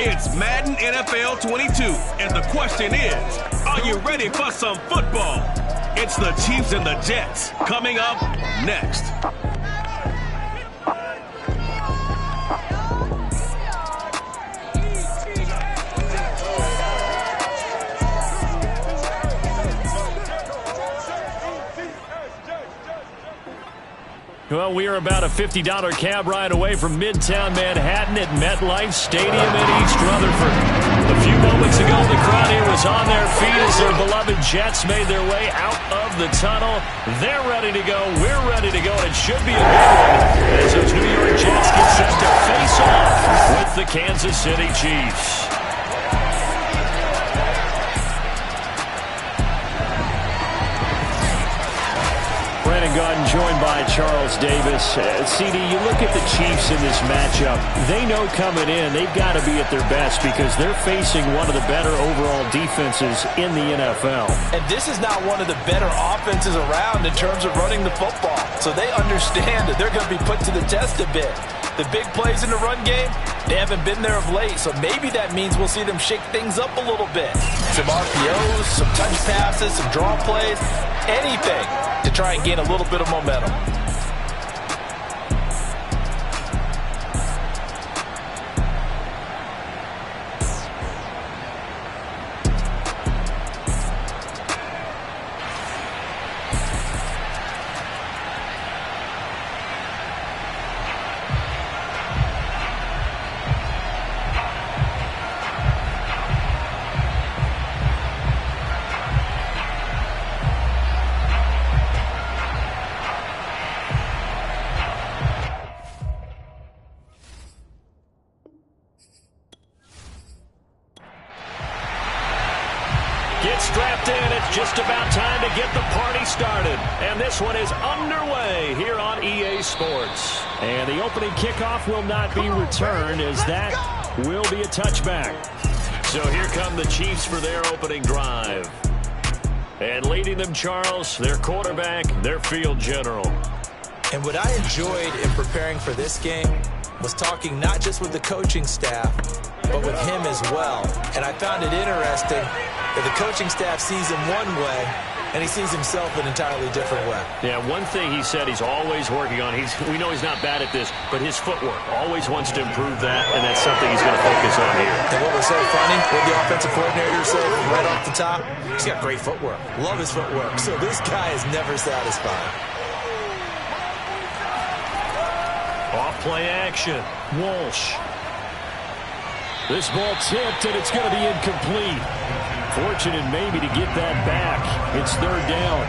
It's Madden NFL 22, and the question is, are you ready for some football? It's the Chiefs and the Jets coming up next. Well, we are about a $50 cab ride away from Midtown Manhattan at MetLife Stadium in East Rutherford. A few moments ago, the crowd here was on their feet as their beloved Jets made their way out of the tunnel. They're ready to go. We're ready to go. It should be a good one as those New York Jets get set to face off with the Kansas City Chiefs. Gordon joined by Charles Davis. CD, you look at the Chiefs in this matchup. They know coming in they've got to be at their best because they're facing one of the better overall defenses in the NFL. And this is not one of the better offenses around in terms of running the football. So they understand that they're going to be put to the test a bit. The big plays in the run game, they haven't been there of late. So maybe that means we'll see them shake things up a little bit. Some RPOs, some touch passes, some draw plays, anything to try and gain a little bit of momentum. Strapped in, it's just about time to get the party started. And this one is underway here on EA Sports. And the opening kickoff will not be returned as that will be a touchback. So here come the Chiefs for their opening drive. And leading them, Charles, their quarterback, their field general. And what I enjoyed in preparing for this game was talking not just with the coaching staff, but with him as well. And I found it interesting that the coaching staff sees him one way, and he sees himself an entirely different way. Yeah, one thing he said he's always working on, we know he's not bad at this, but his footwork, always wants to improve that, and that's something he's going to focus on here. And what was so funny, what the offensive coordinator said right off the top, he's got great footwork. Love his footwork. So this guy is never satisfied. Off play action. Walsh. This ball tipped, and it's going to be incomplete. Fortunate maybe to get that back. It's third down.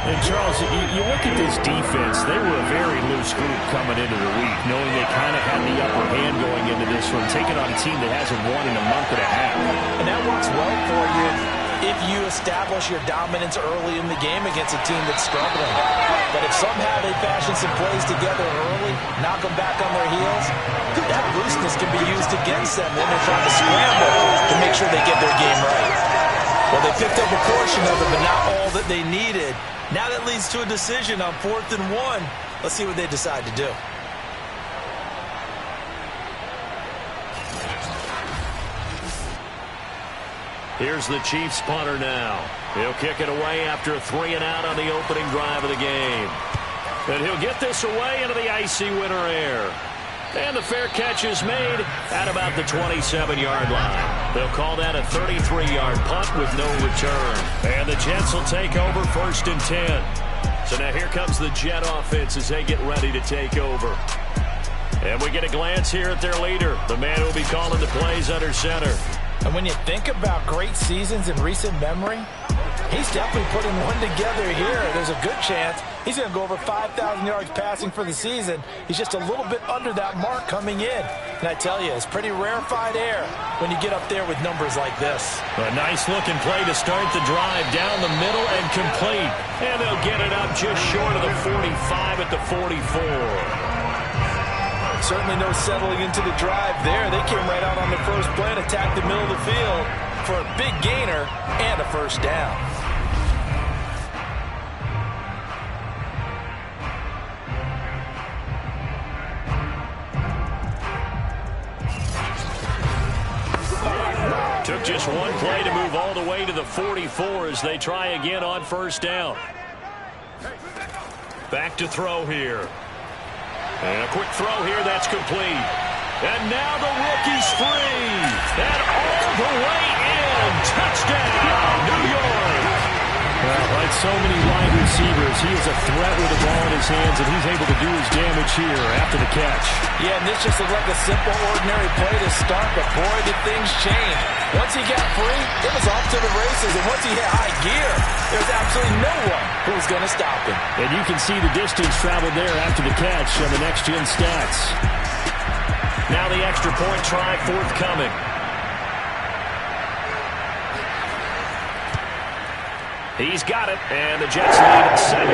And, Charles, you look at this defense. They were a very loose group coming into the week, knowing they kind of had the upper hand going into this one, taking on a team that hasn't won in a month and a half. And that works well for you if you establish your dominance early in the game against a team that's struggling. But if somehow they fashion some plays together early, knock them back on their heels, that looseness can be used against them when they're trying to scramble to make sure they get their game right. Well, they picked up a portion of it, but not all that they needed. Now that leads to a decision on 4th and 1. Let's see what they decide to do. Here's the Chiefs punter now. He'll kick it away after a 3-and-out on the opening drive of the game. And he'll get this away into the icy winter air. And the fair catch is made at about the 27-yard line. They'll call that a 33-yard punt with no return. And the Jets will take over 1st and 10. So now here comes the Jet offense as they get ready to take over. And we get a glance here at their leader, the man who will be calling the plays under center. And when you think about great seasons in recent memory, he's definitely putting one together here. There's a good chance he's going to go over 5,000 yards passing for the season. He's just a little bit under that mark coming in. And I tell you, it's pretty rarefied air when you get up there with numbers like this. A nice-looking play to start the drive down the middle and complete. And they'll get it up just short of the 45 at the 44. Certainly no settling into the drive there. They came right out on the first play and attacked the middle of the field for a big gainer and a first down. Just one play to move all the way to the 44 as they try again on first down. Back to throw here. And a quick throw here that's complete. And now the rookie's free. And all the way in. Touchdown, New York. Well, like so many wide receivers, he is a threat with the ball in his hands, and he's able to do his damage here after the catch. Yeah, and this just looked like a simple, ordinary play to start, but boy, did things change. Once he got free, it was off to the races, and once he hit high gear, there's absolutely no one who was going to stop him. And you can see the distance traveled there after the catch on the next-gen stats. Now the extra point try forthcoming. He's got it, and the Jets lead 7-0.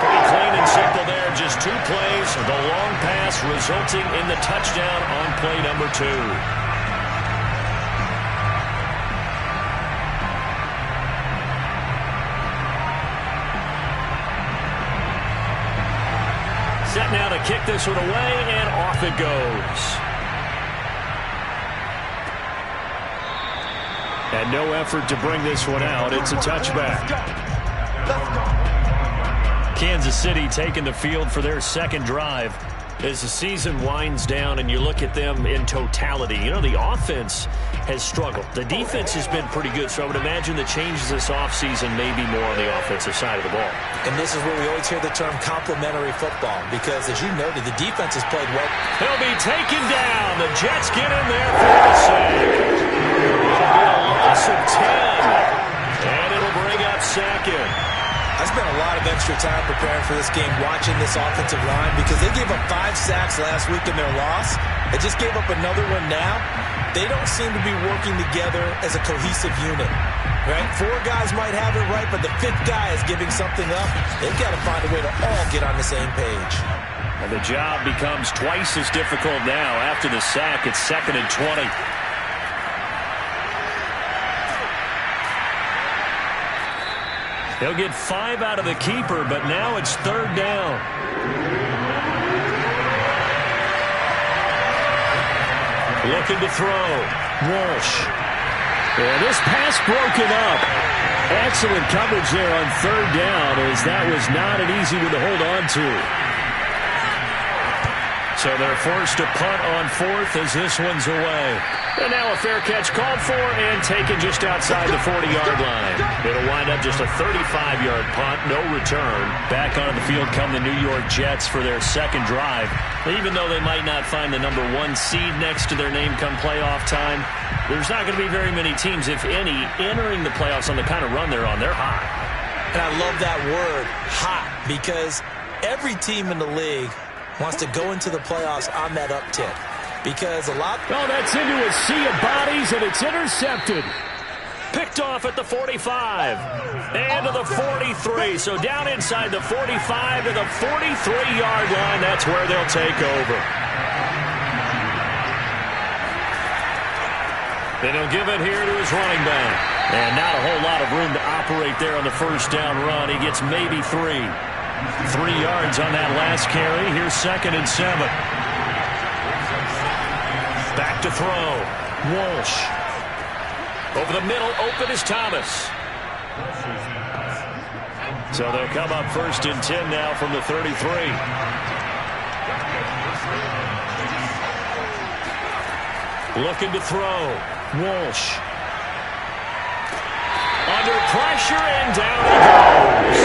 Pretty clean and simple there, just 2 plays. The long pass resulting in the touchdown on play number 2. Set now to kick this one away, and off it goes. And no effort to bring this one out. It's a touchback. Kansas City taking the field for their second drive. As the season winds down and you look at them in totality, you know, the offense has struggled. The defense has been pretty good, so I would imagine the changes this offseason may be more on the offensive side of the ball. And this is where we always hear the term complementary football, because, as you noted, the defense has played well. He'll be taken down. The Jets get in there for a sack. It'll be a loss of 10, and it'll bring up second. I spent a lot of extra time preparing for this game, watching this offensive line, because they gave up 5 sacks last week in their loss. They just gave up another one now. They don't seem to be working together as a cohesive unit. Right? 4 guys might have it right, but the 5th guy is giving something up. They've got to find a way to all get on the same page. And the job becomes twice as difficult now. After the sack, it's 2nd and 20. They'll get 5 out of the keeper, but now it's 3rd down. Looking to throw. Walsh. Yeah, this pass broken up. Excellent coverage there on 3rd down, as that was not an easy one to hold on to. So they're forced to punt on 4th as this one's away. And now a fair catch called for and taken just outside the 40-yard line. It'll wind up just a 35-yard punt, no return. Back onto the field come the New York Jets for their second drive. Even though they might not find the number 1 seed next to their name come playoff time, there's not going to be very many teams, if any, entering the playoffs on the kind of run they're on. They're hot. And I love that word, hot, because every team in the league wants to go into the playoffs on that uptick. Because a lot... Oh, that's into a sea of bodies, and it's intercepted. Picked off at the 45. And to the 43. So down inside the 45 to the 43-yard line. That's where they'll take over. And he'll give it here to his running back. And not a whole lot of room to operate there on the first down run. He gets maybe 3. 3 yards on that last carry. Here's 2nd and 7. Back to throw. Walsh. Over the middle, open is Thomas. So they'll come up 1st and 10 now from the 33. Looking to throw. Walsh. Under pressure, and down he goes.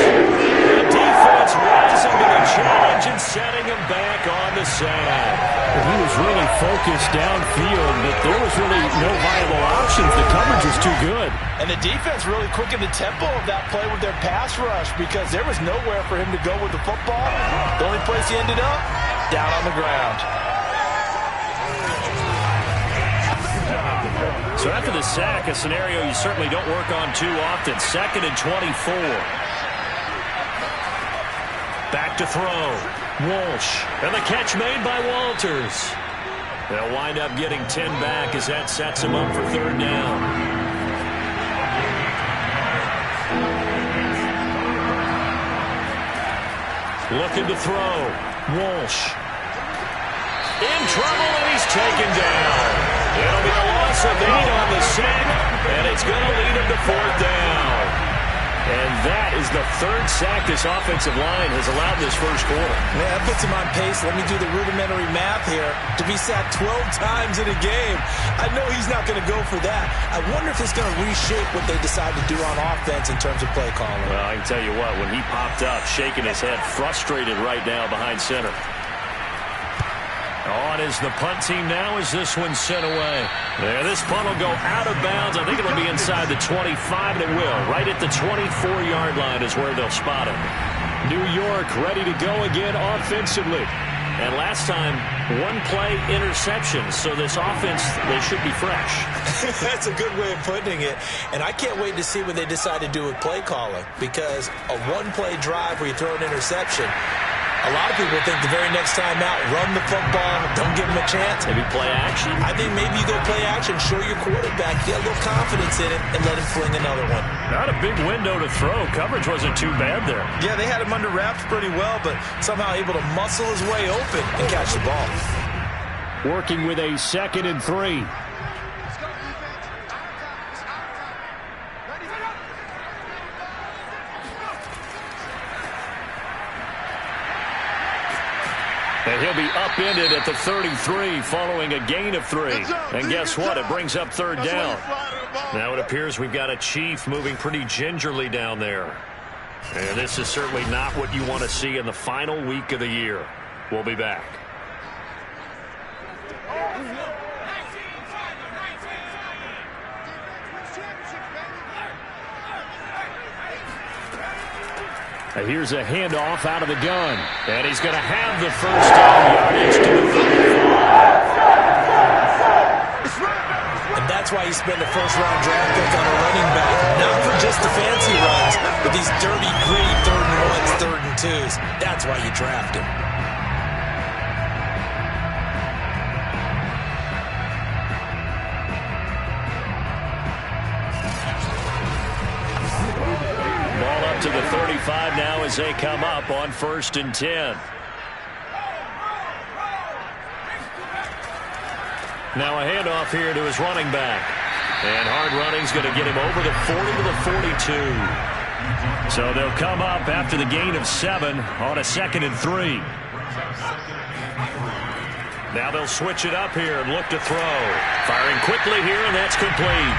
The defense rising to the challenge and setting him back on the side. He was really focused downfield, but there was really no viable options. The coverage was too good. And the defense really quickened the tempo of that play with their pass rush, because there was nowhere for him to go with the football. The only place he ended up, down on the ground. So after the sack, a scenario you certainly don't work on too often. 2nd and 24. Back to throw. Walsh. And the catch made by Walters. They'll wind up getting 10 back as that sets him up for 3rd down. Looking to throw. Walsh. In trouble, and he's taken down. It'll be a loss loss of 8 on the sack, and it's going to lead him to 4th down. And that is the 3rd sack this offensive line has allowed this first quarter. Man, that puts him on pace. Let me do the rudimentary math here. To be sacked 12 times in a game, I know he's not going to go for that. I wonder if it's going to reshape what they decide to do on offense in terms of play calling. Well, I can tell you what, when he popped up, shaking his head, frustrated right now behind center. On is the punt team now as this one's sent away. Yeah, this punt will go out of bounds. I think it'll be inside the 25, and it will. Right at the 24-yard line is where they'll spot it. New York ready to go again offensively. And last time, 1-play interception. So this offense, they should be fresh. That's a good way of putting it. And I can't wait to see what they decide to do with play calling. Because a 1-play drive where you throw an interception, a lot of people think the very next time out, run the football, don't give him a chance. Maybe play action? I think maybe you go play action, show your quarterback, get a little confidence in it, and let him fling another one. Not a big window to throw. Coverage wasn't too bad there. Yeah, they had him under wraps pretty well, but somehow able to muscle his way open and catch the ball. Working with a 2nd and 3. And he'll be upended at the 33 following a gain of 3. And guess what? It brings up 3rd down. Now it appears we've got a Chief moving pretty gingerly down there. And this is certainly not what you want to see in the final week of the year. We'll be back. Here's a handoff out of the gun. And he's going to have the first down yardage to the 35. And that's why you spend a first-round draft pick on a running back. Not for just the fancy runs, but these dirty, gritty 3rd and 1s, 3rd and 2s. That's why you draft him. To the 35 now as they come up on 1st and 10. Now a handoff here to his running back. And hard running's going to get him over the 40 to the 42. So they'll come up after the gain of 7 on a 2nd and 3. Now they'll switch it up here and look to throw. Firing quickly here, and that's complete.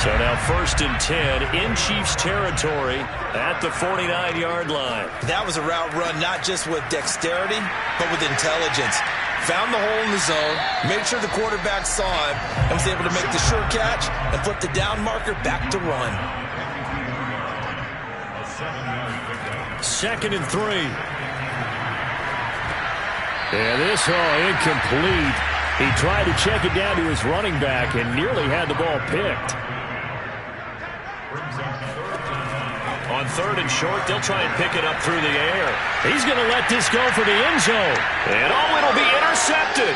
So now 1st and 10 in Chiefs territory at the 49-yard line. That was a route run not just with dexterity, but with intelligence. Found the hole in the zone, made sure the quarterback saw him, and was able to make the sure catch and flip the down marker back to run. 2nd and 3. Yeah, this incomplete. He tried to check it down to his running back and nearly had the ball picked. On 3rd and short, they'll try and pick it up through the air. He's going to let this go for the end zone. And it'll be intercepted.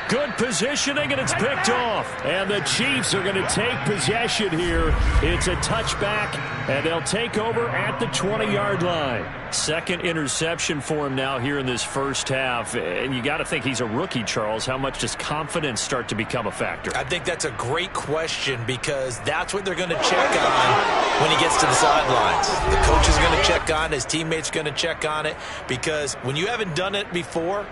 Good positioning, and it's picked off. And the Chiefs are going to take possession here. It's a touchback, and they'll take over at the 20-yard line. 2nd interception for him now here in this first half. And you got to think he's a rookie, Charles. How much does confidence start to become a factor? I think that's a great question because that's what they're going to check on when he gets to the sidelines. The coach is going to check on it. His teammates are going to check on it because when you haven't done it before,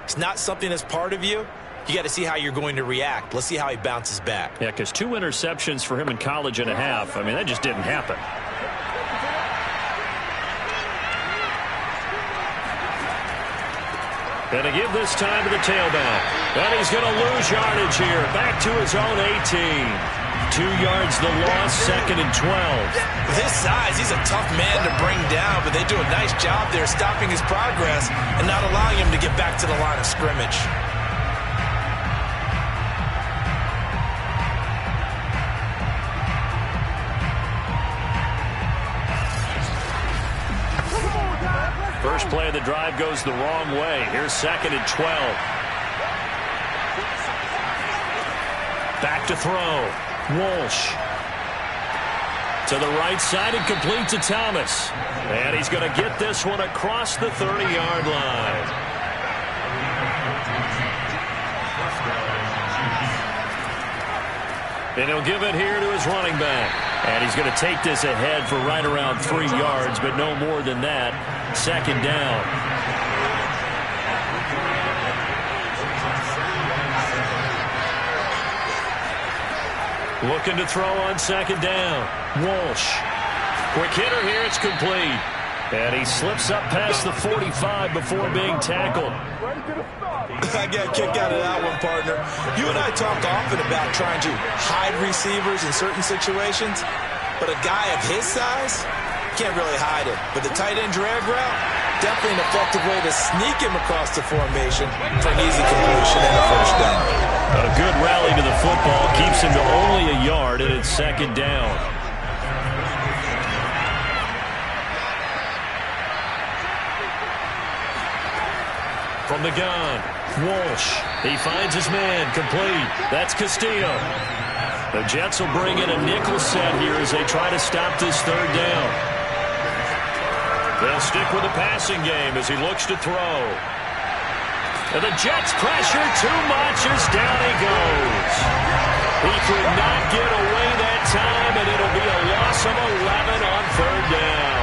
it's not something that's part of you. You got to see how you're going to react. Let's see how he bounces back. Yeah, because 2 interceptions for him in college and a half. I mean, that just didn't happen. And to give this time to the tailback. And he's going to lose yardage here. Back to his own 18. 2 yards the loss, 2nd and 12. With his size, he's a tough man to bring down, but they do a nice job there stopping his progress and not allowing him to get back to the line of scrimmage. First play of the drive goes the wrong way. Here's 2nd and 12. Back to throw. Walsh. To the right side and complete to Thomas. And he's going to get this one across the 30-yard line. And he'll give it here to his running back. And he's going to take this ahead for right around 3 yards, but no more than that. Second down. Looking to throw on second down. Walsh. Quick hitter here. It's complete. And he slips up past the 45 before being tackled. I got a kick out of that one, partner. You and I talk often about trying to hide receivers in certain situations, but a guy of his size can't really hide it. But the tight end drag route, definitely an effective way to sneak him across the formation for an easy completion and a first down. A good rally to the football keeps him to only a yard, and it's second down. From the gun, Walsh. He finds his man, complete. That's Castillo. The Jets will bring in a nickel set here as they try to stop this third down. They'll stick with the passing game as he looks to throw. And the Jets pressure too much as down he goes. He could not get away that time, and it'll be a loss of 11 on third down.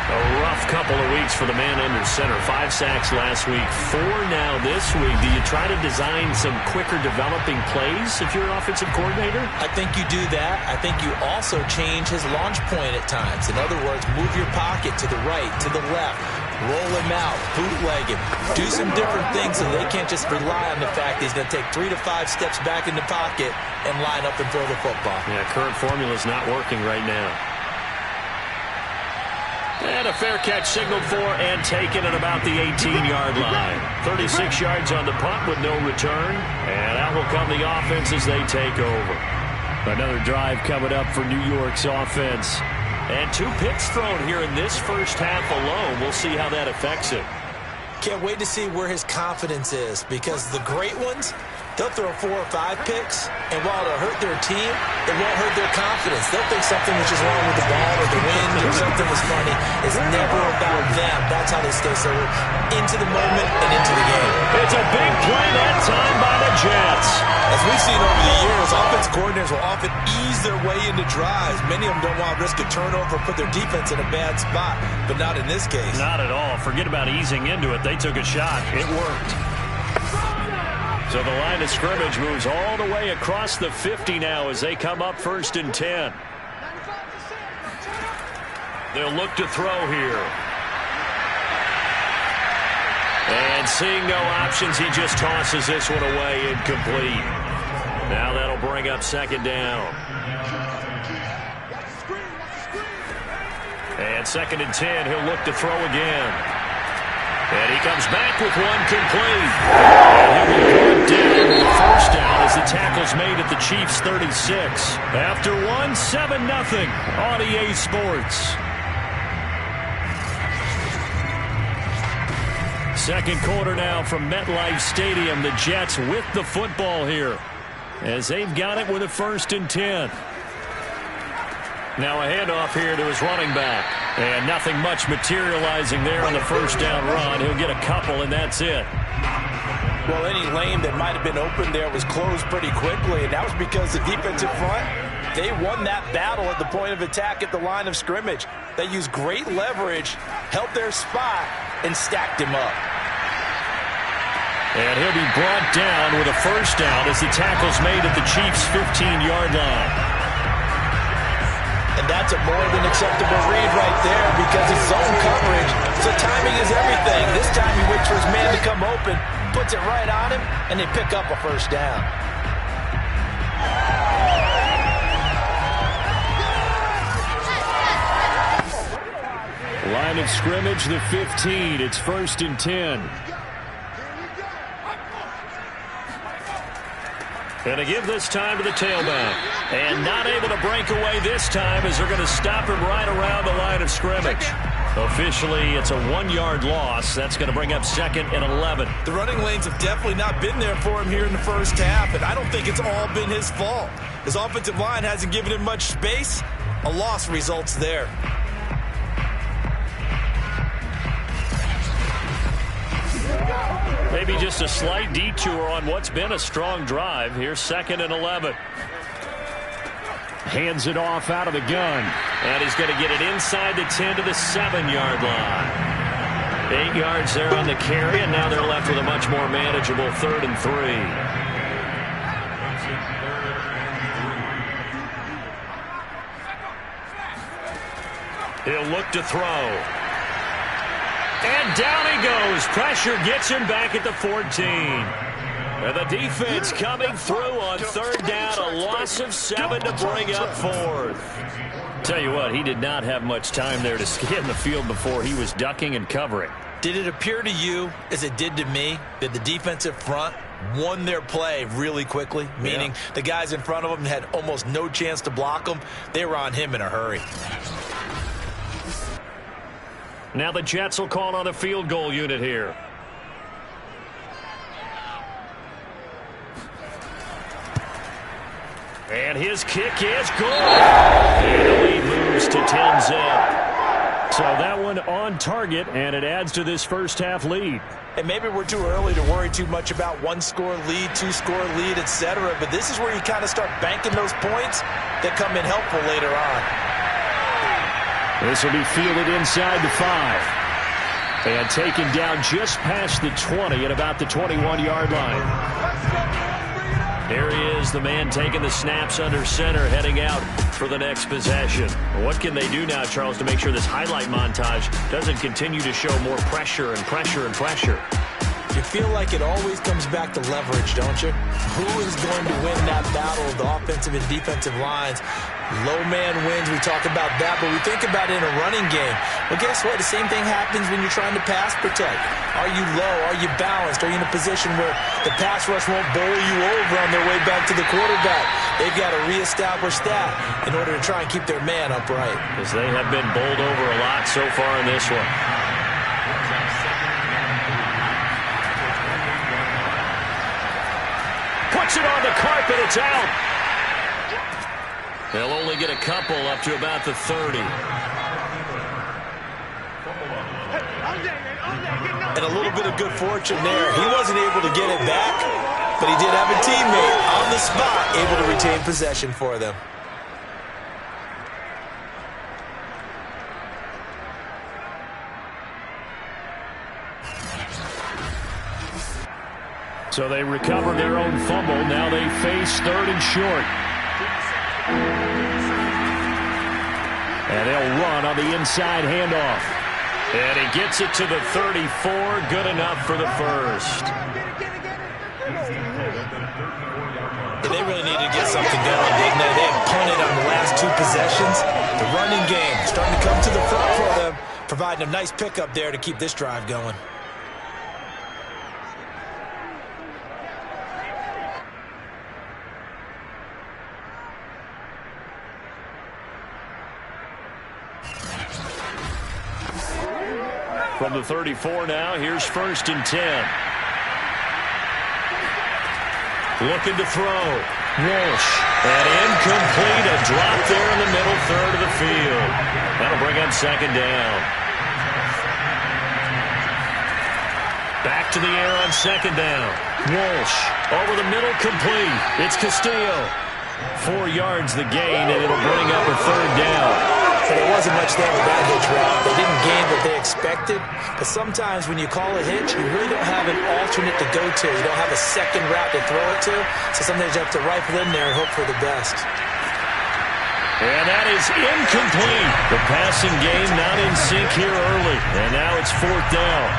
A rough couple of weeks for the man under center. 5 sacks last week, 4 now this week. Do you try to design some quicker developing plays if you're an offensive coordinator? I think you do that. I think you also change his launch point at times. In other words, move your pocket to the right, to the left. Roll him out, bootleg him. Do some different things so they can't just rely on the fact he's going to take 3 to 5 steps back in the pocket and line up and throw the football. Yeah, current formula is not working right now. And a fair catch signaled for and taken at about the 18-yard line. 36 yards on the punt with no return. And out will come the offense as they take over. Another drive coming up for New York's offense. And 2 picks thrown here in this first half alone. We'll see how that affects it. Can't wait to see where his confidence is, because the great ones, they'll throw 4 or 5 picks, and while it'll hurt their team, it won't hurt their confidence. They'll think something was just wrong with the ball or the wind or something was funny. It's never about them. That's how they stay so into the moment and into the game. It's a big play that time by the Jets. As we've seen over the years, offensive coordinators will often ease their way into drives. Many of them don't want to risk a turnover or put their defense in a bad spot, but not in this case. Not at all. Forget about easing into it. They took a shot. It worked. So the line of scrimmage moves all the way across the 50 now as they come up 1st and 10. They'll look to throw here. And seeing no options, he just tosses this one away, incomplete. Now that'll bring up 2nd down. And 2nd and 10, he'll look to throw again. And he comes back with one complete. And he'll be brought down with the first down as the tackle's made at the Chiefs' 36. After one, 7-0 on EA Sports. Second quarter now from MetLife Stadium. The Jets with the football here as they've got it with a 1st and 10. Now a handoff here to his running back. And nothing much materializing there on the first down run. He'll get a couple, and that's it. Well, any lane that might have been open there was closed pretty quickly, and that was because the defensive front, they won that battle at the point of attack at the line of scrimmage. They used great leverage, held their spot, and stacked him up. And he'll be brought down with a first down as the tackle's made at the Chiefs' 15-yard line. And that's a more than acceptable read right there because it's zone coverage. So timing is everything. This time he waits for his man to come open, puts it right on him, and they pick up a first down. Line of scrimmage, the 15. It's 1st and 10. And to give this time to the tailback. And not able to break away this time as they're going to stop him right around the line of scrimmage. Officially, it's a 1-yard loss. That's going to bring up 2nd and 11. The running lanes have definitely not been there for him here in the first half, and I don't think it's all been his fault. His offensive line hasn't given him much space. A loss results there. Maybe just a slight detour on what's been a strong drive. Here's 2nd and 11. Hands it off out of the gun. And he's going to get it inside the 10 to the 7-yard line. 8 yards there on the carry, and now they're left with a much more manageable 3rd and 3. He'll look to throw. And down he goes. Pressure gets him back at the 14. And the defense coming through on 3rd down. A loss of 7 to bring up 4th. Tell you what, he did not have much time there to scan the field before he was ducking and covering. Did it appear to you, as it did to me, that the defensive front won their play really quickly? Meaning the guys in front of them had almost no chance to block him. They were on him in a hurry. Now the Jets will call on a field goal unit here. And his kick is good. And the lead moves to 10-zip. So that one on target, and it adds to this first-half lead. And maybe we're too early to worry too much about 1-score lead, 2-score lead, etc. But this is where you kind of start banking those points that come in helpful later on. This will be fielded inside the 5. And taken down just past the 20 at about the 21-yard line. There he is, the man taking the snaps under center, heading out for the next possession. What can they do now, Charles, to make sure this highlight montage doesn't continue to show more pressure and pressure and pressure? You feel like it always comes back to leverage, don't you? Who is going to win that battle of the offensive and defensive lines? Low man wins, we talk about that, but we think about it in a running game. Well, guess what? The same thing happens when you're trying to pass protect. Are you low? Are you balanced? Are you in a position where the pass rush won't bowl you over on their way back to the quarterback? They've got to reestablish that in order to try and keep their man upright. Because they have been bowled over a lot so far in this one. Puts it on the carpet, it's out. They'll only get a couple up to about the 30. And a little bit of good fortune there. He wasn't able to get it back, but he did have a teammate on the spot able to retain possession for them. So they recover their own fumble. Now they face 3rd and short. And they'll run on the inside handoff. And he gets it to the 34. Good enough for the first. They really needed to get something going, didn't they? They had punted on the last 2 possessions. The running game starting to come to the front for them, providing a nice pickup there to keep this drive going. From the 34 now, here's 1st and 10. Looking to throw. Walsh. And incomplete. A drop there in the middle 3rd of the field. That'll bring up 2nd down. Back to the air on 2nd down. Walsh. Over the middle, complete. It's Castillo. 4 yards the gain, and it'll bring up a 3rd down. So there wasn't much there with that hitch route. They didn't gain what they expected. But sometimes when you call a hitch, you really don't have an alternate to go to. You don't have a second route to throw it to. So sometimes you have to rifle in there and hope for the best. And that is incomplete. The passing game not in sync here early. And now it's 4th down.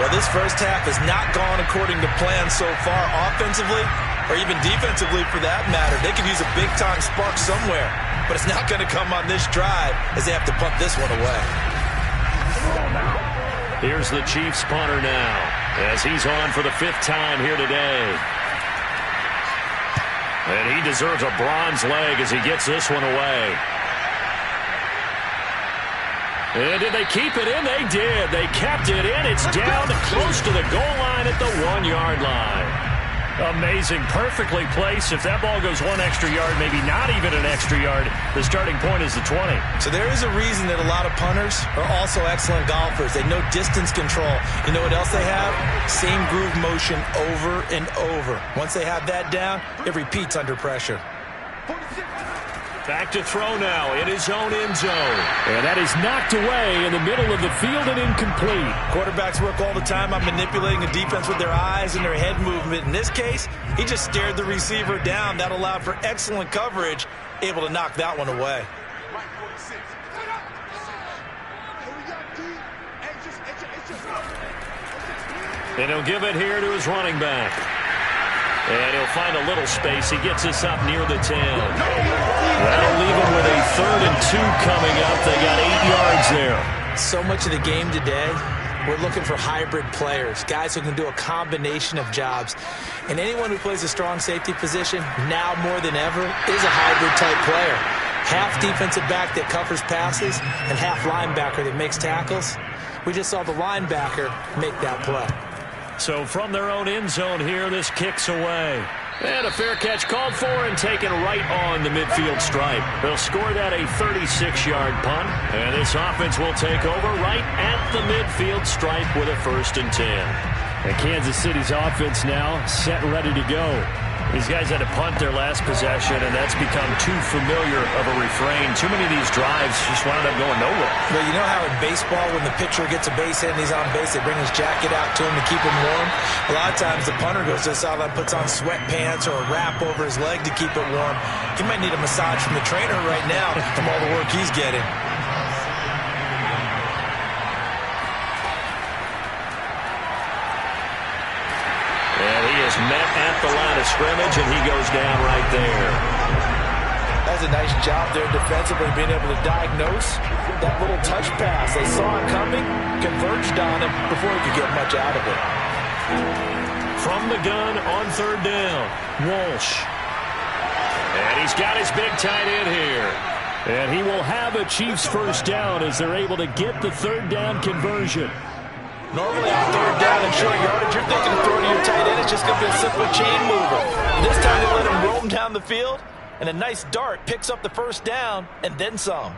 Well, this first half has not gone according to plan so far offensively or even defensively for that matter. They could use a big-time spark somewhere. But it's not going to come on this drive as they have to punt this one away. Here's the Chiefs punter now as he's on for the 5th time here today. And he deserves a bronze leg as he gets this one away. And did they keep it in? They did. They kept it in. It's down close to the goal line at the 1-yard line. Amazing. Perfectly placed. If that ball goes 1 extra yard, maybe not even an extra yard, the starting point is the 20. So there is a reason that a lot of punters are also excellent golfers. They know distance control. You know what else they have? Same groove motion over and over. Once they have that down, it repeats under pressure. Back to throw now in his own end zone. And that is knocked away in the middle of the field and incomplete. Quarterbacks work all the time on manipulating the defense with their eyes and their head movement. In this case, he just stared the receiver down. That allowed for excellent coverage, able to knock that one away. And he'll give it here to his running back. And he'll find a little space. He gets us up near the 10. That'll leave him with a 3rd and 2 coming up. They got 8 yards there. So much of the game today, we're looking for hybrid players, guys who can do a combination of jobs. And anyone who plays a strong safety position, now more than ever, is a hybrid-type player. Half defensive back that covers passes and half linebacker that makes tackles. We just saw the linebacker make that play. So from their own end zone here, this kicks away. And a fair catch called for and taken right on the midfield stripe. They'll score that a 36-yard punt. And this offense will take over right at the midfield stripe with a 1st and 10. And Kansas City's offense now set and ready to go. These guys had to punt their last possession, and that's become too familiar of a refrain. Too many of these drives just wound up going nowhere. Well, you know how in baseball, when the pitcher gets a base hit and he's on base, they bring his jacket out to him to keep him warm? A lot of times the punter goes to the sideline, puts on sweatpants or a wrap over his leg to keep it warm. He might need a massage from the trainer right now from all the work he's getting. Met at the line of scrimmage, and he goes down right there. That's a nice job there defensively, being able to diagnose that little touch pass. They saw it coming, converged on him before he could get much out of it. From the gun on 3rd down, Walsh. And he's got his big tight end here. And he will have a Chiefs 1st down as they're able to get the 3rd down conversion. Normally on 3rd down and short yardage, you're thinking of throwing to your tight end. It's just going to be a simple chain mover. This time they let him roam down the field, and a nice dart picks up the 1st down and then some.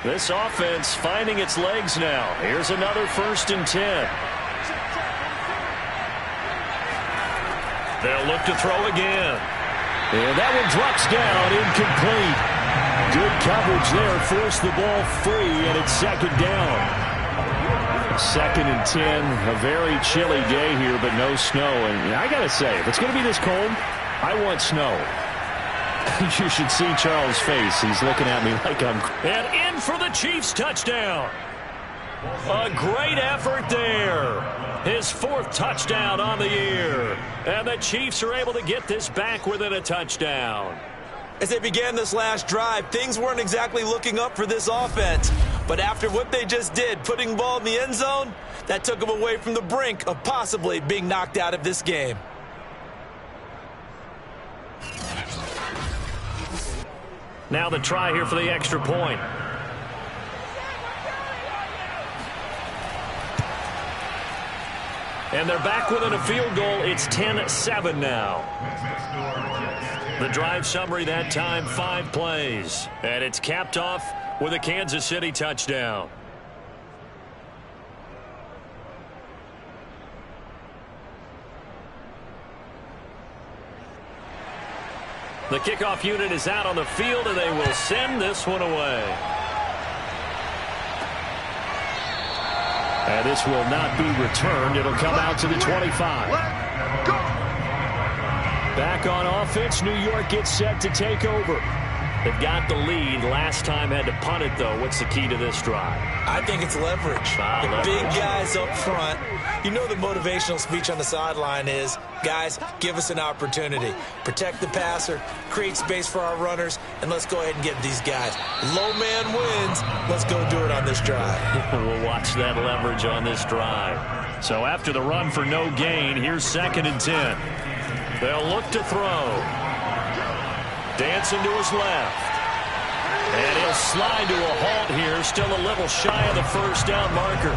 This offense finding its legs now. Here's another 1st and 10. They'll look to throw again. And that one drops down, incomplete. Good coverage there, forced the ball free, and it's 2nd down. 2nd and 10, a very chilly day here, but no snow. And I got to say, if it's going to be this cold, I want snow. You should see Charles' face. He's looking at me like I'm... And in for the Chiefs touchdown. A great effort there. His 4th touchdown on the year. And the Chiefs are able to get this back within a touchdown. As they began this last drive, things weren't exactly looking up for this offense. But after what they just did, putting the ball in the end zone, that took them away from the brink of possibly being knocked out of this game. Now the try here for the extra point. And they're back within a field goal. It's 10-7 now. The drive summary that time, 5 plays. And it's capped off with a Kansas City touchdown. The kickoff unit is out on the field, and they will send this one away. And this will not be returned. It'll come out to the 25. Back on offense, New York gets set to take over. They've got the lead. Last time had to punt it, though. What's the key to this drive? I think it's leverage. The big guys up front. You know the motivational speech on the sideline is, guys, give us an opportunity. Protect the passer, create space for our runners, and let's go ahead and get these guys. Low man wins. Let's go do it on this drive. We'll watch that leverage on this drive. So after the run for no gain, here's 2nd and 10. They'll look to throw. Dancing to his left. And he'll slide to a halt here, still a little shy of the 1st down marker.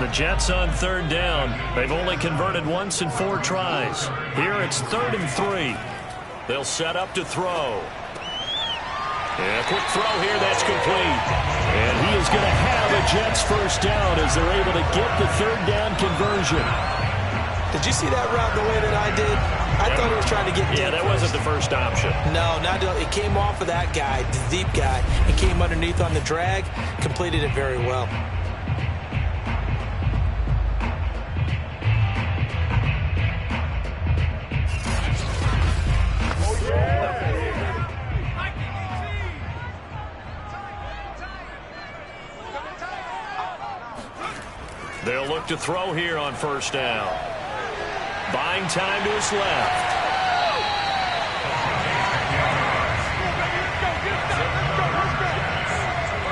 The Jets on 3rd down. They've only converted once in 4 tries. Here it's 3rd and 3. They'll set up to throw. And a quick throw here, that's complete. And he is going to have a Jets first down as they're able to get the third down conversion. Did you see that route the way that I did? I thought he was trying to get deep. Yeah, that wasn't the first option. No, it came off of that guy, the deep guy. It came underneath on the drag, completed it very well. They'll look to throw here on first down. Buying time to his left.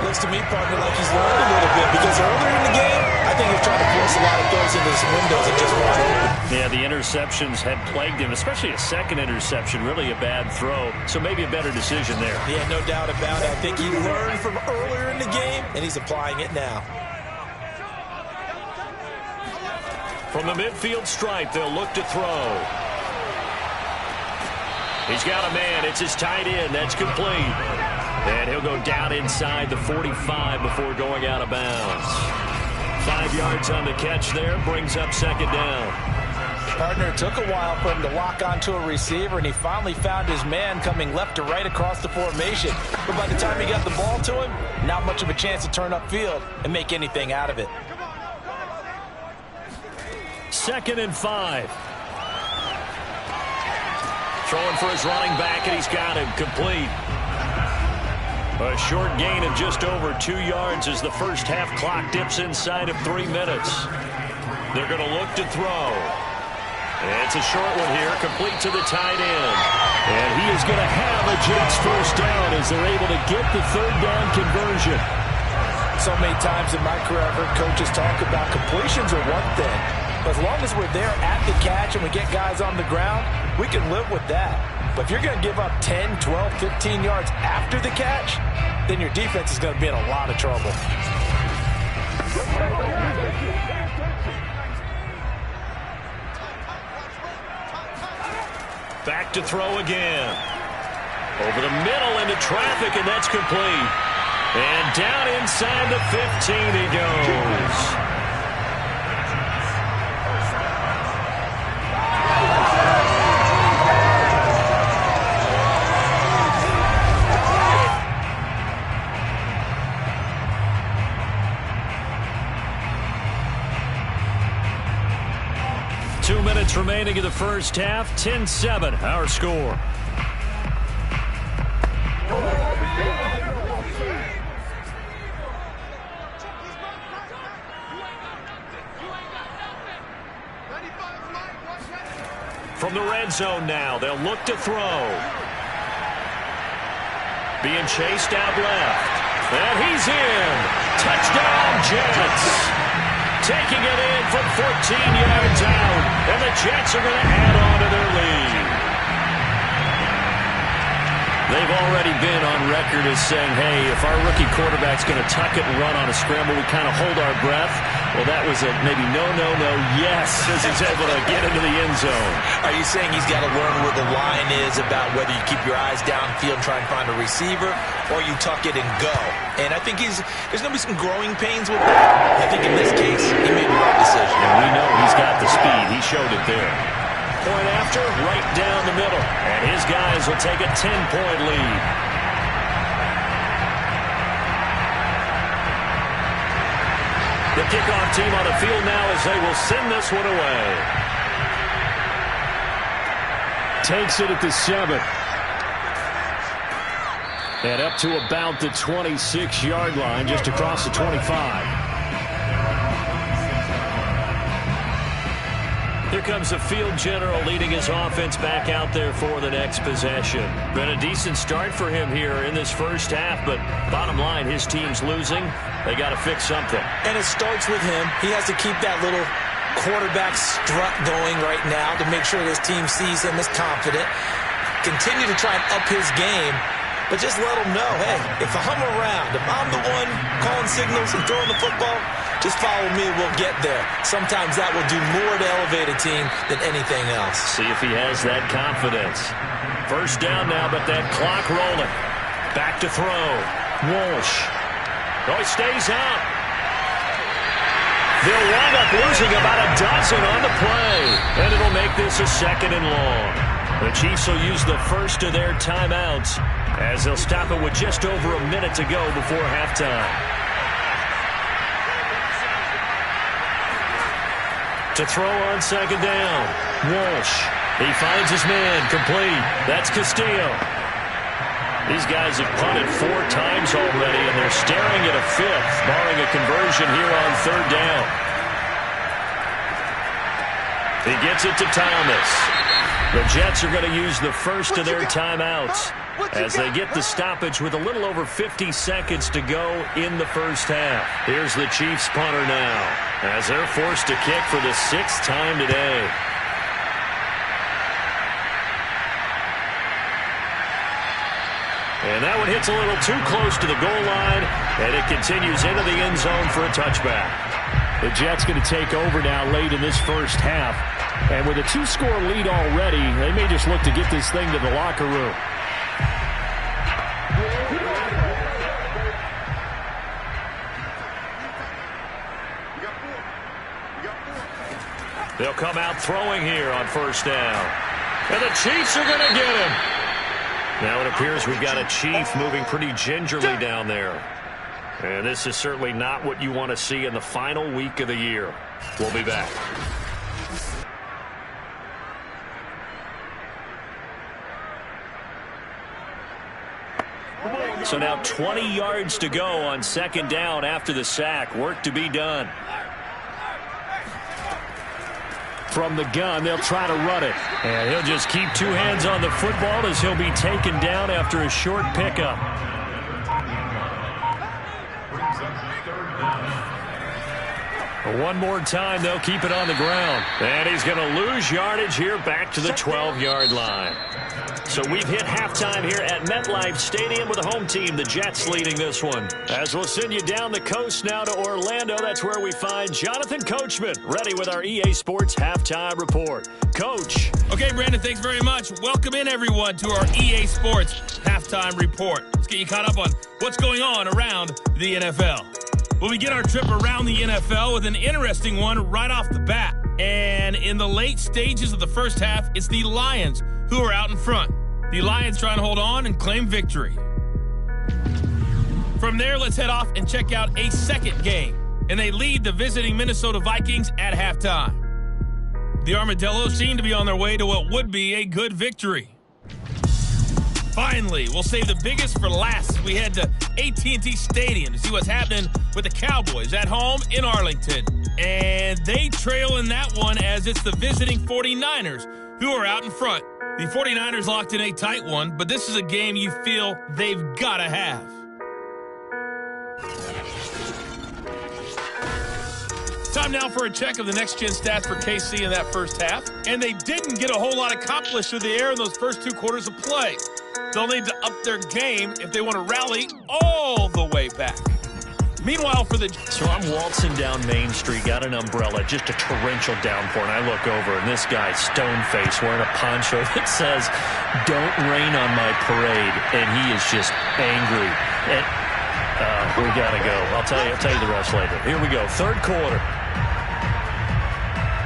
Looks to me, partner, like he's learned a little bit because earlier in the game, I think he was trying to force a lot of throws into his windows and just wide open. Yeah, the interceptions had plagued him, especially a second interception, really a bad throw. So maybe a better decision there. Yeah, no doubt about it. I think he learned from earlier in the game, and he's applying it now. From the midfield stripe, they'll look to throw. He's got a man. It's his tight end. That's complete. And he'll go down inside the 45 before going out of bounds. 5 yards on the catch there. Brings up second down. Partner, it took a while for him to lock onto a receiver, and he finally found his man coming left to right across the formation. But by the time he got the ball to him, not much of a chance to turn upfield and make anything out of it. 2nd and 5. Throwing for his running back, and he's got him complete. A short gain of just over 2 yards as the first half clock dips inside of 3 minutes. They're going to look to throw. It's a short one here, complete to the tight end. And he is going to have a Jets first down as they're able to get the third down conversion. So many times in my career I've heard coaches talk about completions are one thing. But as long as we're there at the catch and we get guys on the ground, we can live with that. But if you're going to give up 10, 12, 15 yards after the catch, then your defense is going to be in a lot of trouble. Back to throw again. Over the middle into traffic, and that's complete. And down inside the 15 he goes. 2 minutes remaining in the first half. 10-7, our score. From the red zone now, they'll look to throw. Being chased out left. And he's in. Touchdown, Jets. Taking it in from 14 yards out. And the Jets are going to add on to their lead. They've already been on record as saying, hey, if our rookie quarterback's going to tuck it and run on a scramble, we kind of hold our breath. Well, that was a maybe no, yes, as he's able to get into the end zone. Are you saying he's got to learn where the line is about whether you keep your eyes downfield and try and find a receiver, or you tuck it and go? And I think there's going to be some growing pains with that. I think in this case, he made the right decision. And we know he's got the speed. He showed it there. Point after, right down the middle. And his guys will take a 10-point lead. The kickoff team on the field now as they will send this one away. Takes it at the 7. And up to about the 26-yard line, just across the 25. Here comes the field general leading his offense back out there for the next possession. Been a decent start for him here in this first half, but bottom line, his team's losing. They got to fix something. And it starts with him. He has to keep that little quarterback strut going right now to make sure his team sees him as confident. Continue to try and up his game, but just let him know, hey, if I'm around, if I'm the one calling signals and throwing the football, just follow me, we'll get there. Sometimes that will do more to elevate a team than anything else. See if he has that confidence. First down now, but that clock rolling. Back to throw. Walsh. Oh, he stays up. They'll wind up losing about a dozen on the play. And it'll make this a 2nd and long. The Chiefs will use the first of their timeouts as they'll stop it with just over a minute to go before halftime. To throw on 2nd down. Walsh. He finds his man. Complete. That's Castillo. These guys have punted 4 times already, and they're staring at a 5th, barring a conversion here on 3rd down. He gets it to Thomas. The Jets are going to use the first of their timeouts as they get the stoppage with a little over 50 seconds to go in the first half. Here's the Chiefs punter now as they're forced to kick for the 6th time today. And that one hits a little too close to the goal line, and it continues into the end zone for a touchback. The Jets going to take over now late in this first half. And with a 2-score lead already, they may just look to get this thing to the locker room. They'll come out throwing here on 1st down. And the Chiefs are going to get him. Now it appears we've got a Chief moving pretty gingerly down there. And this is certainly not what you want to see in the final week of the year. We'll be back. So now 20 yards to go on 2nd down after the sack. Work to be done. From the gun, they'll try to run it. And he'll just keep 2 hands on the football as he'll be taken down after a short pickup. One more time, they'll keep it on the ground. And he's going to lose yardage here back to the 12-yard line. So we've hit halftime here at MetLife Stadium with the home team, the Jets, leading this one. As we'll send you down the coast now to Orlando, that's where we find Jonathan Coachman, ready with our EA Sports Halftime Report. Coach. Okay, Brandon, thanks very much. Welcome in, everyone, to our EA Sports Halftime Report. Let's get you caught up on what's going on around the NFL. We'll begin our trip around the NFL with an interesting one right off the bat. And in the late stages of the first half, it's the Lions who are out in front. The Lions trying to hold on and claim victory. From there, let's head off and check out a second game. And they lead the visiting Minnesota Vikings at halftime. The Armadillos seem to be on their way to what would be a good victory. Finally, we'll save the biggest for last. We head to AT&T Stadium to see what's happening with the Cowboys at home in Arlington. And they trail in that one as it's the visiting 49ers who are out in front. The 49ers locked in a tight one, but this is a game you feel they've got to have. Time now for a check of the next-gen stats for KC in that first half. And they didn't get a whole lot accomplished through the air in those first 2 quarters of play. They'll need to up their game if they want to rally all the way back. Meanwhile, for the... So I'm waltzing down Main Street, got an umbrella, just a torrential downpour, and I look over, and this guy's stone-faced wearing a poncho that says, "Don't rain on my parade," and he is just angry. And we got to go. I'll tell you the rest later. Here we go, 3rd quarter.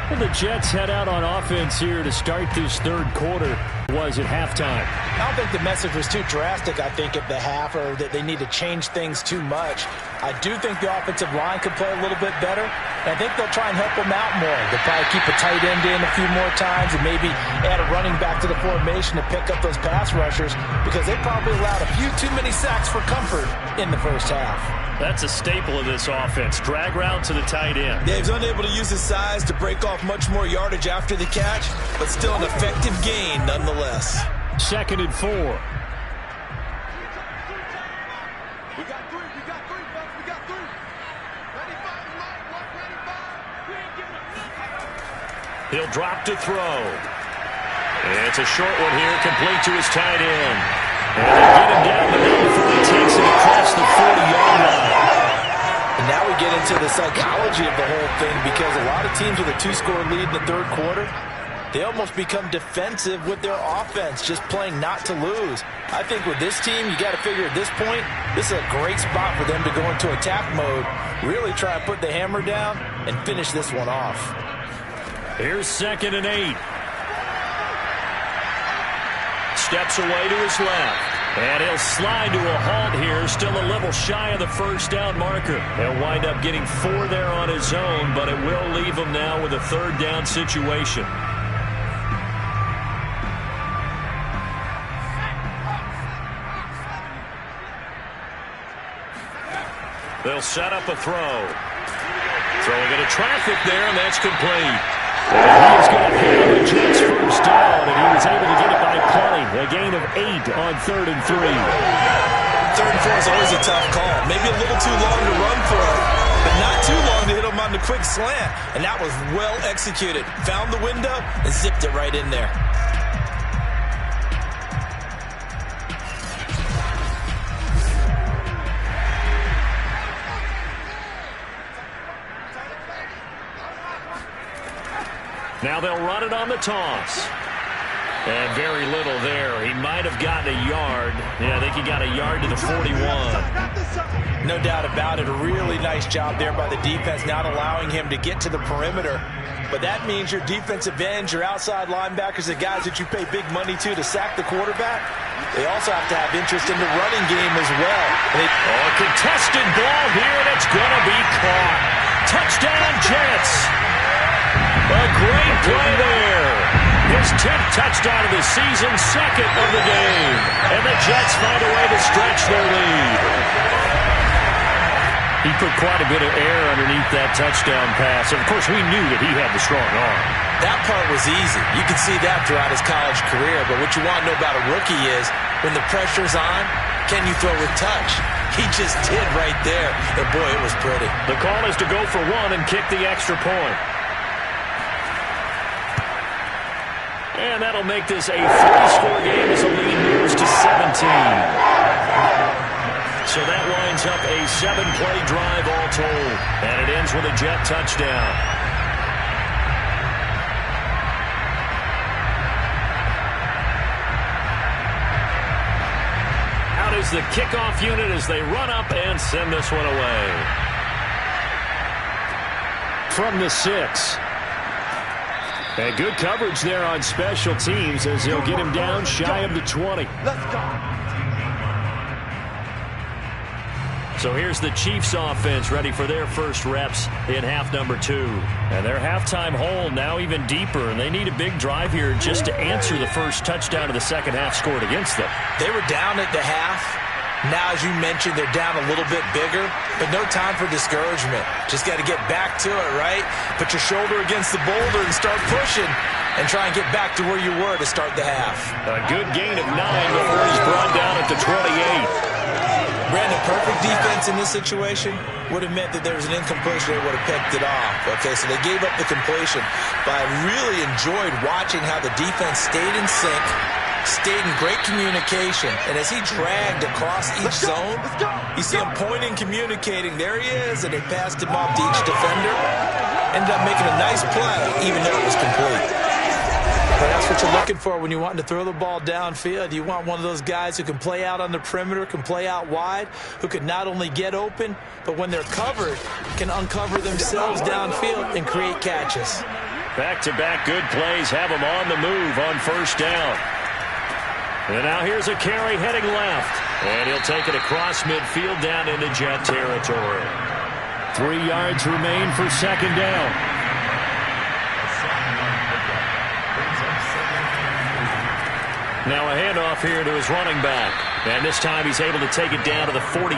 Well, the Jets head out on offense here to start this 3rd quarter. Was at halftime. I don't think the message was too drastic, I think, at the half, or that they need to change things too much. I do think the offensive line could play a little bit better. And I think they'll try and help them out more. They'll probably keep a tight end in a few more times and maybe add a running back to the formation to pick up those pass rushers because they probably allowed a few too many sacks for comfort in the first half. That's a staple of this offense. Drag route to the tight end. Yeah, he's unable to use his size to break off much more yardage after the catch, but still an effective gain nonetheless. 2nd and 4. We got three, folks. We got 3. 95 Mike, 195. We ain't giving up. He'll drop to throw. And it's a short one here, complete to his tight end. And they get him down the middle before he takes it across the 40-yard line. And now we get into the psychology of the whole thing because a lot of teams with a 2-score lead in the 3rd quarter they almost become defensive with their offense, just playing not to lose. I think with this team, you got to figure at this point, this is a great spot for them to go into attack mode, really try and put the hammer down and finish this one off. Here's 2nd and 8. Steps away to his left. And he'll slide to a halt here, still a little shy of the first down marker. He'll wind up getting 4 there on his own, but it will leave him now with a 3rd down situation. They'll set up a throw. Throwing into traffic there, and that's complete. And he's going to handle the Jets first down, and he was able to get it by plenty. A gain of 8 on 3rd and 3. 3rd and 4 is always a tough call. Maybe a little too long to run for it, but not too long to hit him on the quick slant. And that was well executed. Found the window and zipped it right in there. Now they'll run it on the toss. And very little there. He might have gotten a yard. Yeah, I think he got a yard to the 41. No doubt about it. A really nice job there by the defense, not allowing him to get to the perimeter. But that means your defensive ends, your outside linebackers, the guys that you pay big money to sack the quarterback, they also have to have interest in the running game as well. A contested ball here, and it's going to be caught. Touchdown, Jets. A great play there. His 10th touchdown of the season, 2nd of the game. And the Jets find a way to stretch their lead. He put quite a bit of air underneath that touchdown pass. Of course, we knew that he had the strong arm. That part was easy. You can see that throughout his college career. But what you want to know about a rookie is when the pressure's on, can you throw with touch? He just did right there. And boy, it was pretty. The call is to go for 1 and kick the extra point. And that'll make this a 3-score game as the lead moves to 17. So that winds up a 7-play drive all told. And it ends with a Jet touchdown. Out is the kickoff unit as they run up and send this one away. From the 6. And good coverage there on special teams as he'll get him down shy of the 20. Let's go. So here's the Chiefs offense ready for their first reps in half number 2. And their halftime hole now even deeper, and they need a big drive here just to answer the first touchdown of the second half scored against them. They were down at the half. Now, as you mentioned, they're down a little bit bigger, but no time for discouragement. Just got to get back to it, right? Put your shoulder against the boulder and start pushing and try and get back to where you were to start the half. A good gain of 9 before he's brought down at the 28. Brandon, perfect defense in this situation would have meant that there was an incompletion. They would have picked it off. Okay, so they gave up the completion. But I really enjoyed watching how the defense stayed in sync, stayed in great communication, and as he dragged across each zone, you see him pointing, communicating. There he is, and they passed him off to each defender. Ended up making a nice play, even though it was complete. But that's what you're looking for when you want to throw the ball downfield. You want one of those guys who can play out on the perimeter, can play out wide, who can not only get open, but when they're covered, can uncover themselves downfield and create catches. Back-to-back good plays have him on the move on first down. And now here's a carry heading left. And he'll take it across midfield down into Jet territory. 3 yards remain for second down. Now a handoff here to his running back. And this time he's able to take it down to the 42.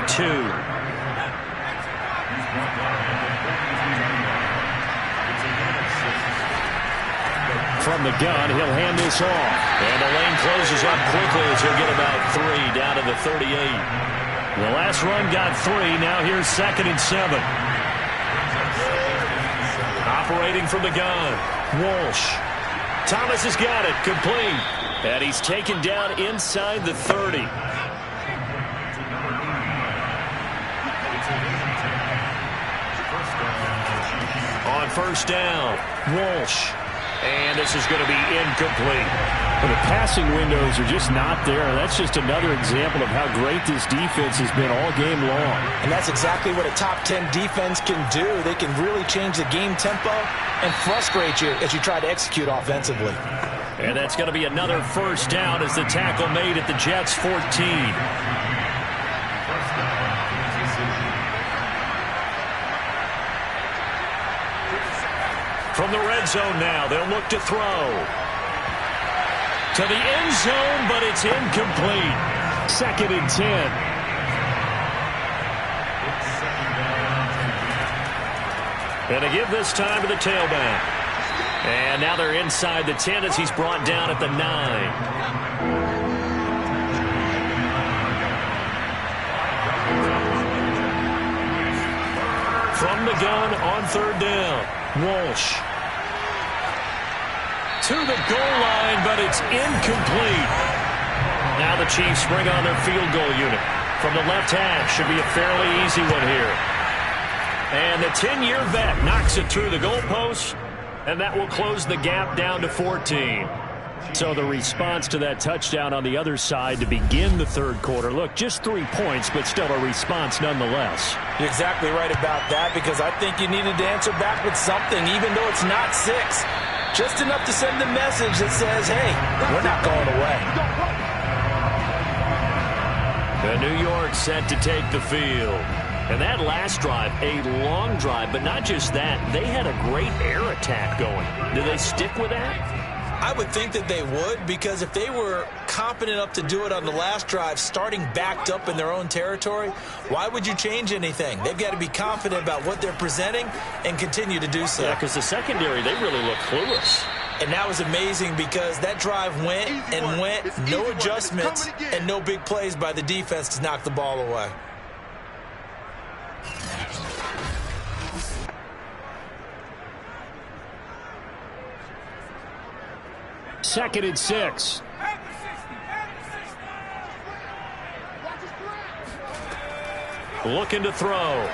From the gun, he'll hand this off. And the lane closes up quickly as he'll get about 3 down to the 38. The last run got 3. Now here's 2nd and 7. Operating from the gun. Walsh. Thomas has got it. Complete. And he's taken down inside the 30. On first down, Walsh. And this is going to be incomplete. Well, the passing windows are just not there. That's just another example of how great this defense has been all game long. And that's exactly what a top 10 defense can do. They can really change the game tempo and frustrate you as you try to execute offensively. And that's going to be another first down as the tackle made at the Jets' 14. From the red zone now, they'll look to throw. To the end zone, but it's incomplete. 2nd and 10. And to give this time to the tailback. And now they're inside the 10 as he's brought down at the 9. From the gun on 3rd down, Walsh. To the goal line, but it's incomplete. Now the Chiefs bring on their field goal unit. From the left hash, should be a fairly easy one here. And the 10-year vet knocks it through the goalpost, and that will close the gap down to 14. So the response to that touchdown on the other side to begin the 3rd quarter. Look, just 3 points, but still a response nonetheless. You're exactly right about that, because I think you needed to answer back with something, even though it's not 6. Just enough to send a message that says, hey, we're not going away. And New York set to take the field. And that last drive, a long drive, but not just that. They had a great air attack going. Do they stick with that? I would think that they would, because if they were competent enough to do it on the last drive, starting backed up in their own territory, why would you change anything? They've got to be confident about what they're presenting and continue to do so. Yeah, because the secondary, they really look clueless. And that was amazing, because that drive went and went, no adjustments and no big plays by the defense to knock the ball away. Second and 6. Looking to throw.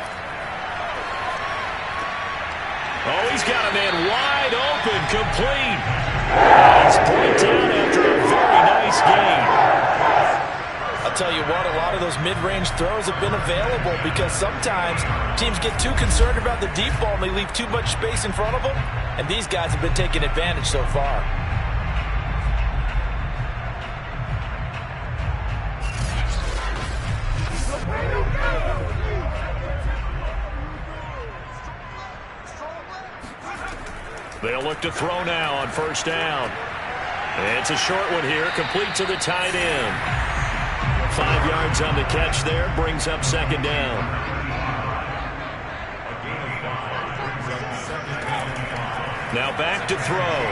Oh, he's got a man wide open, complete. He's brought down after a very nice game. I'll tell you what, a lot of those mid-range throws have been available, because sometimes teams get too concerned about the deep ball and they leave too much space in front of them, and these guys have been taking advantage so far. They'll look to throw now on 1st down. It's a short one here, complete to the tight end. 5 yards on the catch there, brings up 2nd down. Now back to throw.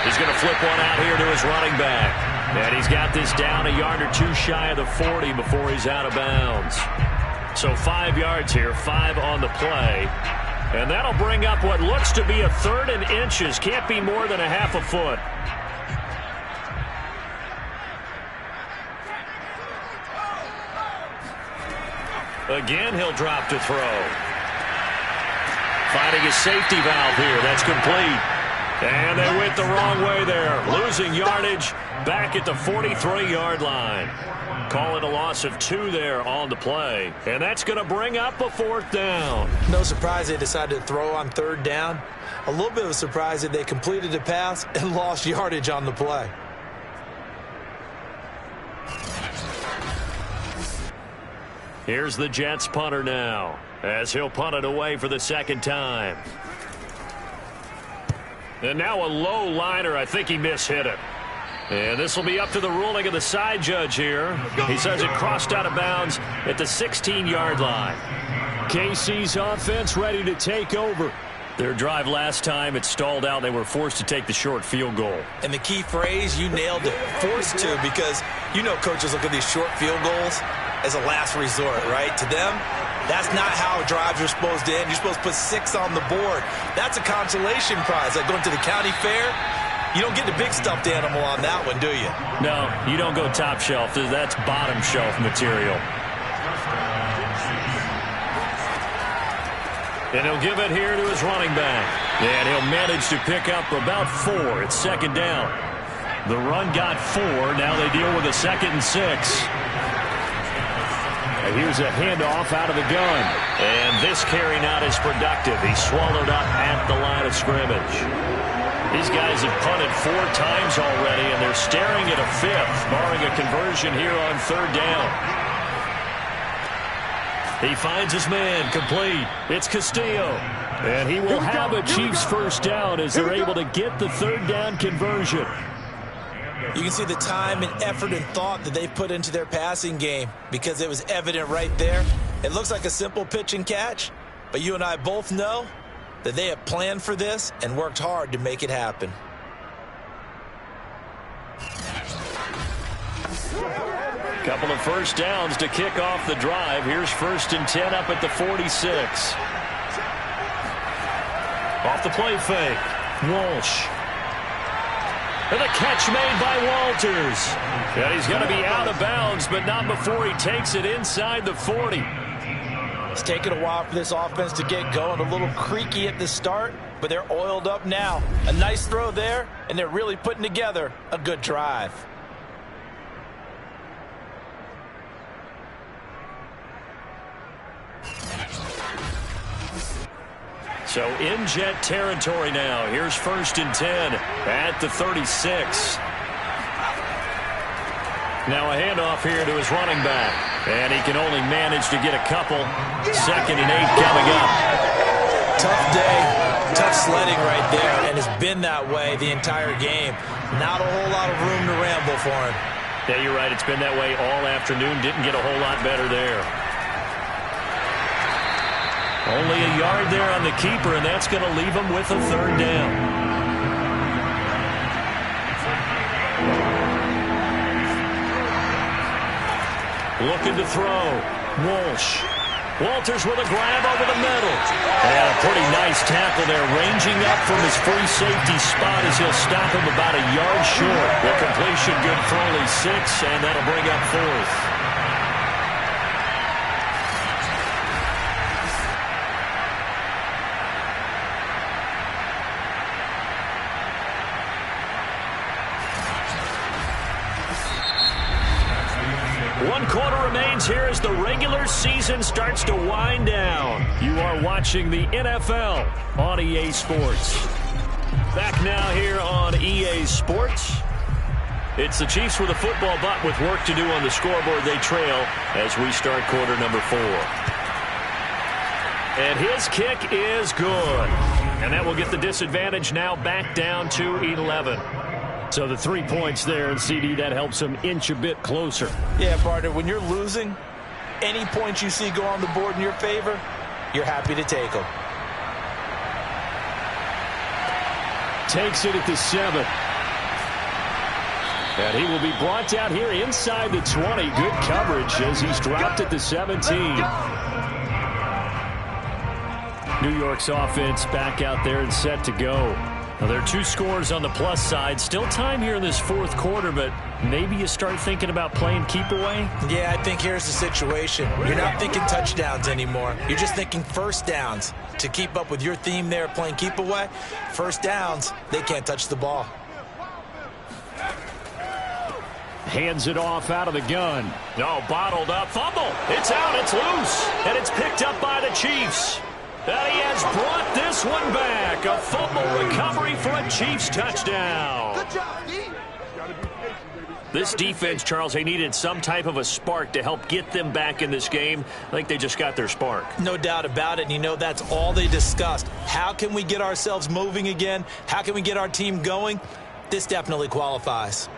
He's going to flip one out here to his running back. And he's got this down a yard or 2 shy of the 40 before he's out of bounds. So 5 yards here, 5 on the play. And that'll bring up what looks to be a 3rd and inches. Can't be more than a half a foot. Again, he'll drop to throw. Finding his safety valve here. That's complete. And they went the wrong way there. Losing yardage back at the 43-yard line. Call it a loss of 2 there on the play. And that's going to bring up a 4th down. No surprise they decided to throw on 3rd down. A little bit of a surprise that they completed the pass and lost yardage on the play. Here's the Jets punter now, as he'll punt it away for the 2nd time. And now a low liner. I think he mishit it. And this will be up to the ruling of the side judge here. He says it crossed out of bounds at the 16-yard line. KC's offense ready to take over. Their drive last time, it stalled out. They were forced to take the short field goal. And the key phrase, you nailed it, forced to, because you know coaches look at these short field goals as a last resort, right? To them, that's not how drives are supposed to end. You're supposed to put 6 on the board. That's a consolation prize. Like going to the county fair, you don't get the big stuffed animal on that one, do you? No, you don't go top shelf. That's bottom shelf material. And he'll give it here to his running back. And he'll manage to pick up about 4. It's second down. The run got 4. Now they deal with a 2nd and 6. And here's a handoff out of the gun. And this carry not as productive. He's swallowed up at the line of scrimmage. These guys have punted 4 times already, and they're staring at a 5th, barring a conversion here on 3rd down. He finds his man, complete. It's Castillo. And he will have a Chiefs first down as they're able to get the 3rd down conversion. You can see the time and effort and thought that they've put into their passing game because it was evident right there. It looks like a simple pitch and catch, but you and I both know that they have planned for this and worked hard to make it happen. Couple of first downs to kick off the drive. Here's 1st and 10 up at the 46. Off the play fake. Walsh. And the catch made by Walters. And he's going to be out of bounds, but not before he takes it inside the 40. It's taken a while for this offense to get going. A little creaky at the start, but they're oiled up now. A nice throw there, and they're really putting together a good drive. So in Jet territory now. Here's 1st and 10 at the 36. Now a handoff here to his running back. And he can only manage to get a couple. 2nd and 8 coming up. Tough day, tough sledding right there, and it's been that way the entire game. Not a whole lot of room to ramble for him. Yeah, you're right. It's been that way all afternoon. Didn't get a whole lot better there. Only a yard there on the keeper, and that's going to leave him with a 3rd down. Looking to throw. Walsh. Walters with a grab over the middle. And a pretty nice tackle there, ranging up from his free safety spot as he'll stop him about a yard short. The completion good for only 6, and that'll bring up 4th. One quarter remains here as the regular season starts to wind down. You are watching the NFL on EA Sports. Back now here on EA Sports. It's the Chiefs with a football, but with work to do on the scoreboard. They trail as we start quarter number 4. And his kick is good. And that will get the disadvantage now back down to 11. So the 3 points there, and CD, that helps him inch a bit closer. Yeah, partner, when you're losing, any points you see go on the board in your favor, you're happy to take them. Takes it at the 7. And he will be brought down here inside the 20. Good coverage as he's dropped at the 17. New York's offense back out there and set to go. Now, there are 2 scores on the plus side. Still time here in this 4th quarter, but maybe you start thinking about playing keep away? Yeah, I think here's the situation. You're not thinking touchdowns anymore. You're just thinking first downs. To keep up with your theme there, playing keep away, first downs, they can't touch the ball. Hands it off out of the gun. No, bottled up. Fumble. It's out. It's loose. And it's picked up by the Chiefs. And he has brought this one back. A fumble recovery for a Chiefs touchdown. Good job, D. This defense, Charles, they needed some type of a spark to help get them back in this game. I think they just got their spark. No doubt about it, and you know that's all they discussed. How can we get ourselves moving again? How can we get our team going? This definitely qualifies.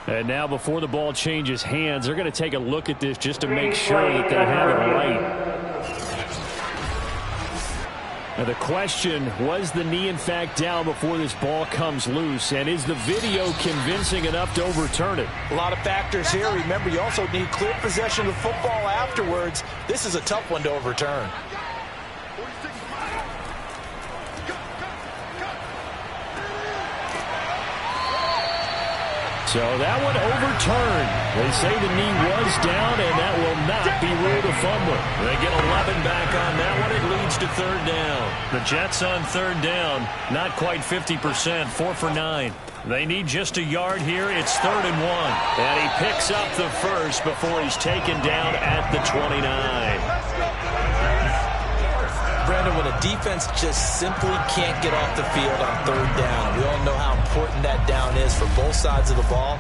And now before the ball changes hands, they're going to take a look at this just to make sure that they have it right. Now the question, was the knee in fact down before this ball comes loose? And is the video convincing enough to overturn it? A lot of factors here. Remember, you also need clear possession of the football afterwards. This is a tough one to overturn. So that one overturned. They say the knee was down, and that will not be ruled a fumble. They get 11 back on that one. It leads to third down. The Jets on third down, not quite 50%, 4 for 9. They need just a yard here. It's 3rd and 1. And he picks up the first before he's taken down at the 29. Brandon, when a defense just simply can't get off the field on third down, we all know how important that down is for both sides of the ball.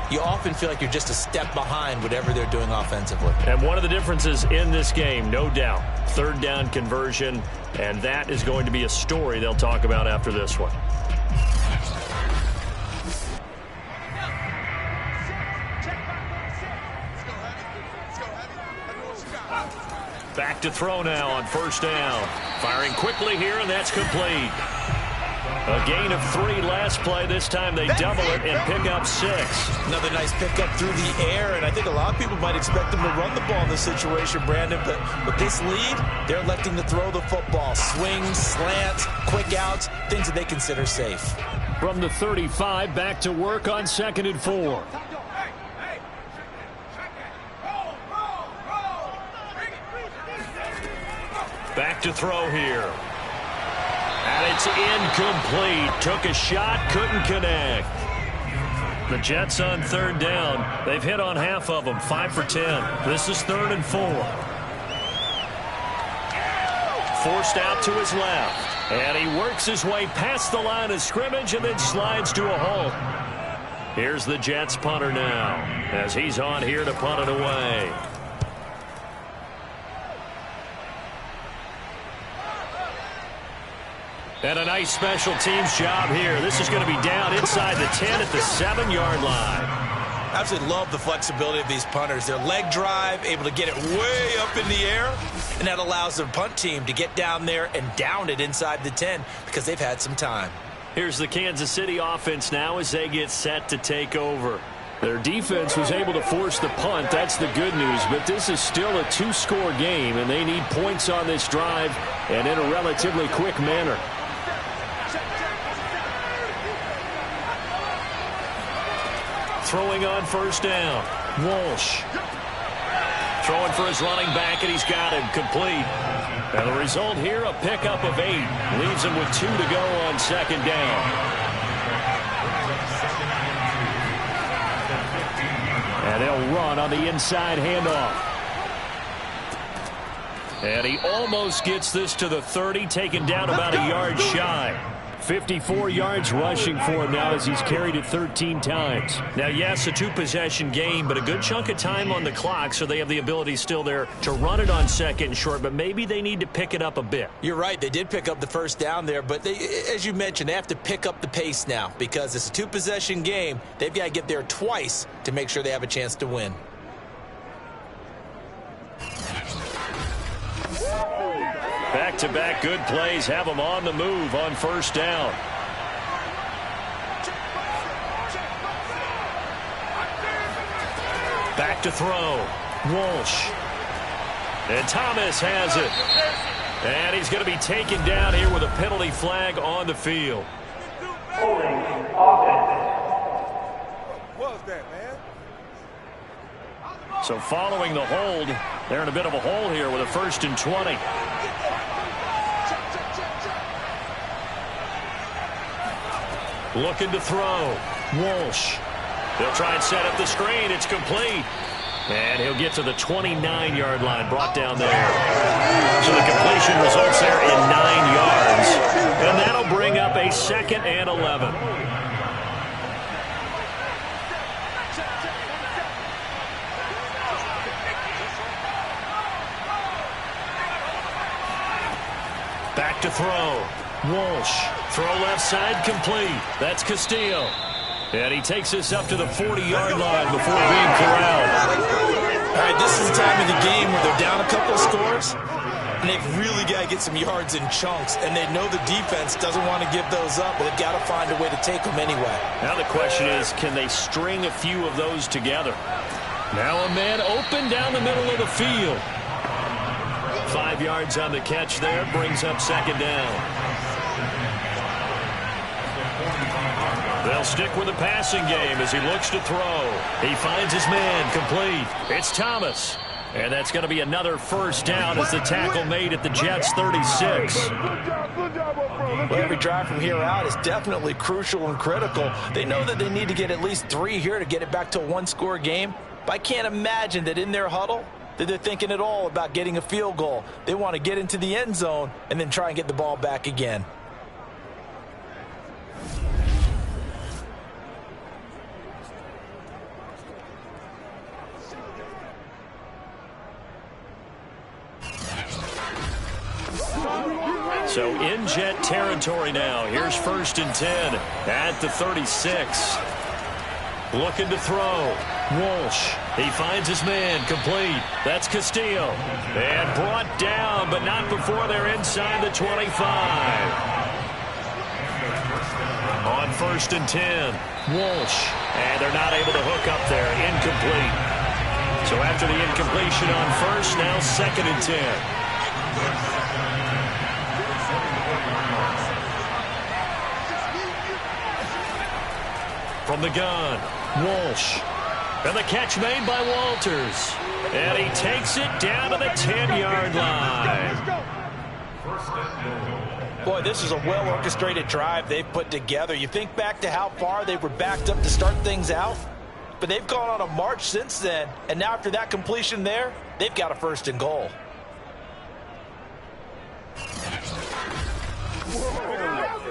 You often feel like you're just a step behind whatever they're doing offensively. And one of the differences in this game, no doubt, third down conversion, and that is going to be a story they'll talk about after this one. Back to throw now on first down. Firing quickly here, and that's complete. A gain of 3 last play. This time they double it and pick up 6. Another nice pickup through the air, and I think a lot of people might expect them to run the ball in this situation, Brandon, but with this lead, they're electing to throw the football. Swings, slants, quick outs, things that they consider safe. From the 35, back to work on 2nd and 4. Back to throw here. And it's incomplete. Took a shot, couldn't connect. The Jets on third down. They've hit on half of them, 5 for 10. This is 3rd and 4. Forced out to his left. And he works his way past the line of scrimmage and then slides to a halt. Here's the Jets punter now, as he's on here to punt it away. And a nice special teams job here. This is going to be down inside the 10 at the 7-yard line. I absolutely love the flexibility of these punters. Their leg drive, able to get it way up in the air, and that allows the punt team to get down there and down it inside the 10 because they've had some time. Here's the Kansas City offense now as they get set to take over. Their defense was able to force the punt. That's the good news, but this is still a 2-score game, and they need points on this drive and in a relatively quick manner. Throwing on first down. Walsh. Throwing for his running back, and he's got him complete. And the result here, a pickup of 8. Leaves him with 2 to go on 2nd down. And they'll run on the inside handoff. And he almost gets this to the 30, taken down about a yard shy. 54 yards rushing for him now as he's carried it 13 times. Now, yes, a 2-possession game, but a good chunk of time on the clock, so they have the ability still there to run it on 2nd and short, but maybe they need to pick it up a bit. You're right. They did pick up the first down there, but they, as you mentioned, they have to pick up the pace now because it's a 2-possession game. They've got to get there twice to make sure they have a chance to win. Back-to-back good plays have them on the move on first down. Back to throw. Walsh. And Thomas has it. And he's going to be taken down here with a penalty flag on the field. Holding offense. What was that, man? So following the hold, they're in a bit of a hole here with a 1st and 20. Looking to throw. Walsh. They'll try and set up the screen. It's complete. And he'll get to the 29-yard line, brought down there. So the completion results there in 9 yards. And that'll bring up a 2nd and 11. Back to throw. Walsh. Throw left side complete. That's Castillo. And he takes this up to the 40-yard line before being corralled. All right, this is the time of the game where they're down a couple of scores, and they've really got to get some yards in chunks, and they know the defense doesn't want to give those up, but they've got to find a way to take them anyway. Now the question is, can they string a few of those together? Now a man open down the middle of the field. 5 yards on the catch there, brings up 2nd down. They'll stick with the passing game as he looks to throw. He finds his man, complete. It's Thomas. And that's going to be another first down as the tackle made at the Jets' 36. Well, every drive from here out is definitely crucial and critical. They know that they need to get at least 3 here to get it back to a one-score game. But I can't imagine that in their huddle that they're thinking at all about getting a field goal. They want to get into the end zone and then try and get the ball back again. So in Jet territory now. Here's 1st and 10 at the 36. Looking to throw. Walsh. He finds his man, complete. That's Castillo. And brought down, but not before they're inside the 25. On 1st and 10. Walsh. And they're not able to hook up there. Incomplete. So after the incompletion on 1st, now 2nd and 10. From the gun, Walsh. And the catch made by Walters. And he takes it down to the 10-yard line. Boy, this is a well-orchestrated drive they've put together. You think back to how far they were backed up to start things out, but they've gone on a march since then. And now after that completion there, they've got a 1st and goal.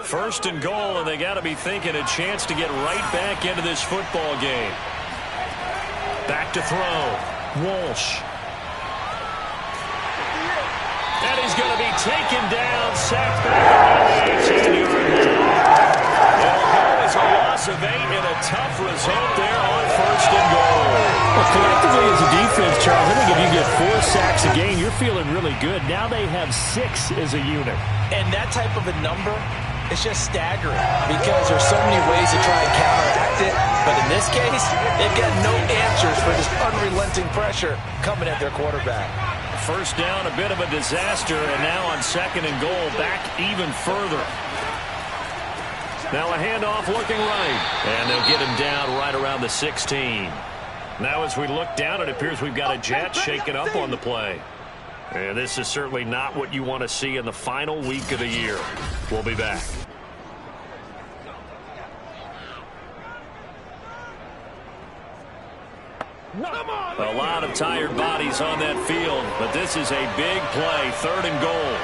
First and goal, and they got to be thinking a chance to get right back into this football game. Back to throw. Walsh. And he's going to be taken down, sacked back around the 18-yard line. It'll go as a loss of 8 and a tough result there on 1st and goal. Well, collectively as a defense, Charles, I think if you get 4 sacks a game, you're feeling really good. Now they have 6 as a unit. And that type of a number, it's just staggering because there's so many ways to try and counteract it. But in this case, they've got no answers for this unrelenting pressure coming at their quarterback. First down, a bit of a disaster, and now on 2nd and goal, back even further. Now a handoff looking right, and they'll get him down right around the 16. Now as we look down, it appears we've got a Jet shaking up on the play. And this is certainly not what you want to see in the final week of the year. We'll be back. A lot of tired bodies on that field, but this is a big play, 3rd and goal.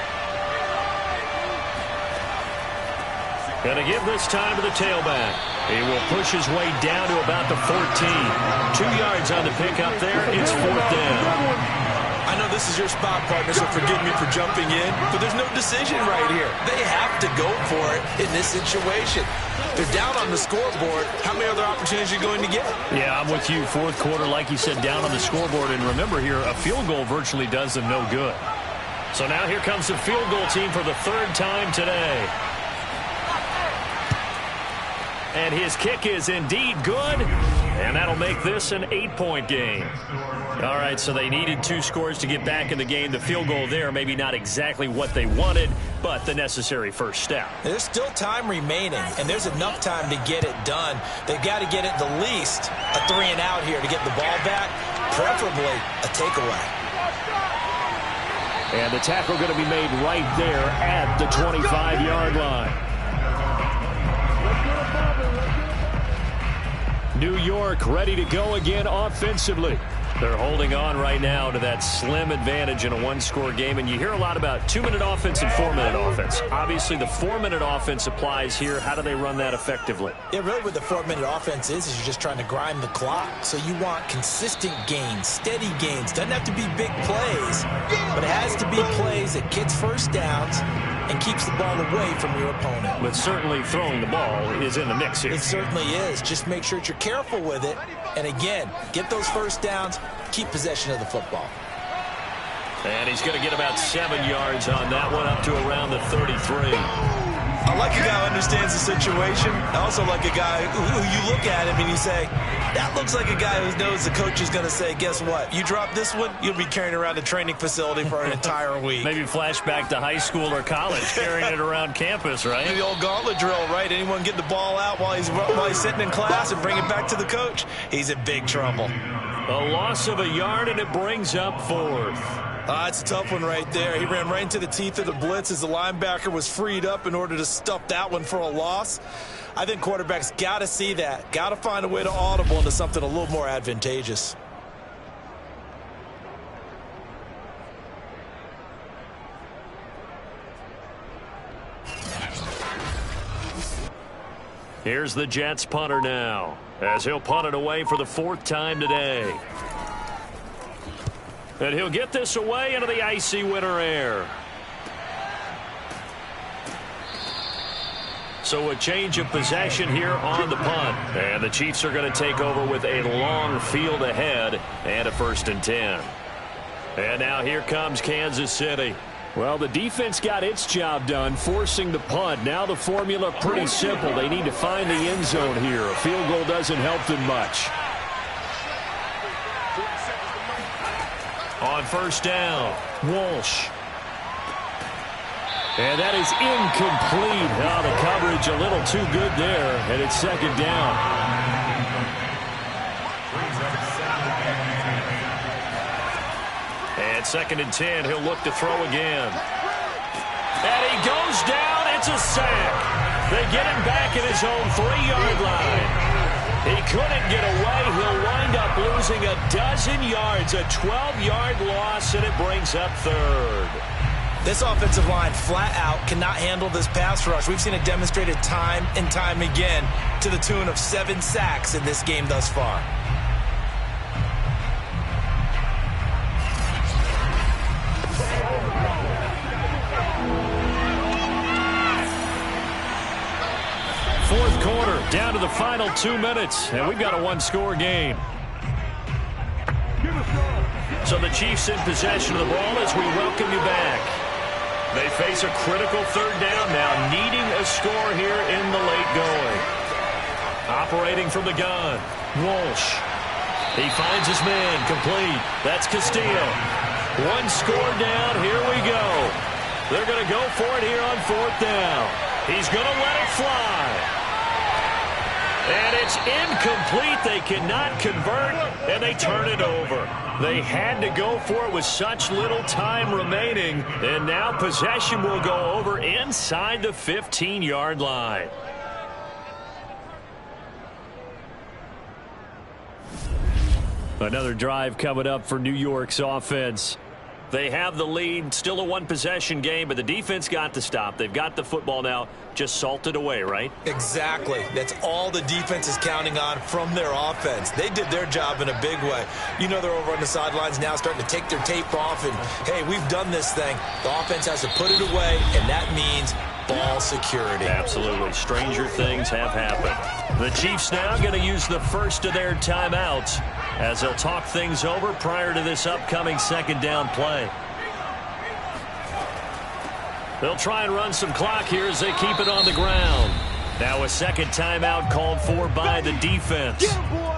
Going to give this time to the tailback. He will push his way down to about the 14. 2 yards on the pickup there. It's 4th down. I know this is your spot, partner, so forgive me for jumping in, but there's no decision right here. They have to go for it in this situation. They're down on the scoreboard. How many other opportunities are you going to get? Yeah, I'm with you. 4th quarter, like you said, down on the scoreboard. And remember here, a field goal virtually does them no good. So now here comes the field goal team for the 3rd time today. And his kick is indeed good. And that'll make this an 8-point game. All right, so they needed 2 scores to get back in the game. The field goal there, maybe not exactly what they wanted, but the necessary first step. There's still time remaining, and there's enough time to get it done. They've got to get it the least a 3 and out here to get the ball back, preferably a takeaway. And the tackle going to be made right there at the 25-yard line. New York ready to go again offensively. They're holding on right now to that slim advantage in a 1-score game. And you hear a lot about 2-minute offense and 4-minute offense. Obviously, the 4-minute offense applies here. How do they run that effectively? Yeah, really what the 4-minute offense is you're just trying to grind the clock. So you want consistent gains, steady gains. Doesn't have to be big plays, but it has to be plays that gets first downs and keeps the ball away from your opponent. But certainly throwing the ball is in the mix here. It certainly is. Just make sure that you're careful with it. And again, get those first downs, keep possession of the football. And he's going to get about 7 yards on that one, up to around the 33. I like a guy who understands the situation. I also like a guy who you look at him and you say, that looks like a guy who knows the coach is going to say, guess what? You drop this one, you'll be carrying around the training facility for an entire week. Maybe flashback to high school or college, carrying it around campus, right? The old gauntlet drill, right? Anyone get the ball out while he's sitting in class and bring it back to the coach? He's in big trouble. A loss of a yard, and it brings up fourth. It's a tough one right there. He ran right into the teeth of the blitz as the linebacker was freed up in order to stuff that one for a loss. I think quarterbacks got to see that. Got to find a way to audible into something a little more advantageous. Here's the Jets punter now, as he'll punt it away for the fourth time today. And he'll get this away into the icy winter air. So a change of possession here on the punt. And the Chiefs are going to take over with a long field ahead and a 1st and 10. And now here comes Kansas City. Well, the defense got its job done, forcing the punt. Now the formula pretty simple. They need to find the end zone here. A field goal doesn't help them much. On 1st down, Walsh. And that is incomplete. Now the coverage a little too good there, and it's 2nd down. And 2nd and 10, he'll look to throw again. And he goes down. It's a sack. They get him back at his own 3-yard line. He couldn't get away. He'll wind up losing a dozen yards, a 12-yard loss, and it brings up 3rd. This offensive line flat out cannot handle this pass rush. We've seen it demonstrated time and time again to the tune of 7 sacks in this game thus far. Fourth quarter, down to the final 2 minutes, and we've got a 1-score game. So the Chiefs in possession of the ball as we welcome you back. They face a critical 3rd down now, needing a score here in the late going. Operating from the gun, Walsh. He finds his man, complete. That's Castillo. 1 score down, here we go. They're going to go for it here on 4th down. He's going to let it fly. And it's incomplete. They cannot convert, and they turn it over. They had to go for it with such little time remaining, and now possession will go over inside the 15-yard line. Another drive coming up for New York's offense. They have the lead, still a 1-possession game, but the defense got the stop. They've got the football now, just salted away, right? Exactly. That's all the defense is counting on from their offense. They did their job in a big way. You know they're over on the sidelines now starting to take their tape off, and, hey, we've done this thing. The offense has to put it away, and that means ball security. Absolutely. Stranger things have happened. The Chiefs now going to use the first of their timeouts as they'll talk things over prior to this upcoming 2nd down play. They'll try and run some clock here as they keep it on the ground. Now a 2nd timeout called for by the defense,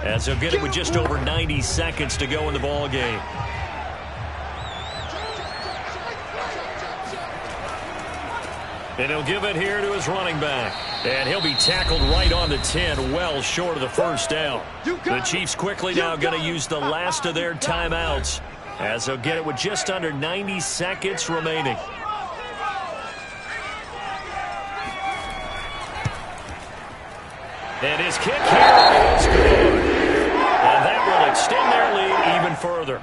as they'll get it with just over 90 seconds to go in the ball game. And he'll give it here to his running back. And he'll be tackled right on the 10, well short of the 1st down. The Chiefs quickly now going to use the last of their timeouts, as they'll get it with just under 90 seconds remaining. And his kick here is good. And that will extend their lead even further.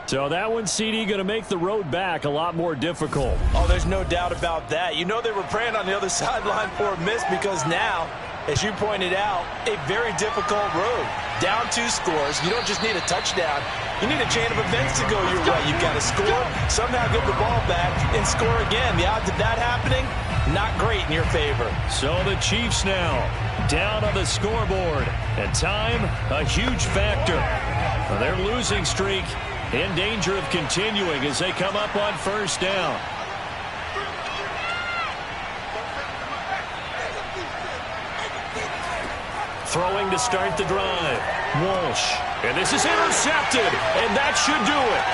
So that one, CD, going to make the road back a lot more difficult. Oh, there's no doubt about that. You know they were praying on the other sideline for a miss, because now, as you pointed out, a very difficult road. Down 2 scores. You don't just need a touchdown. You need a chain of events to go your way. You've got to score, somehow get the ball back, and score again. The odds of that happening, not great in your favor. So the Chiefs now down on the scoreboard. And time, a huge factor. Their losing streak in danger of continuing as they come up on 1st down. Throwing to start the drive. Walsh. And this is intercepted. And that should do it.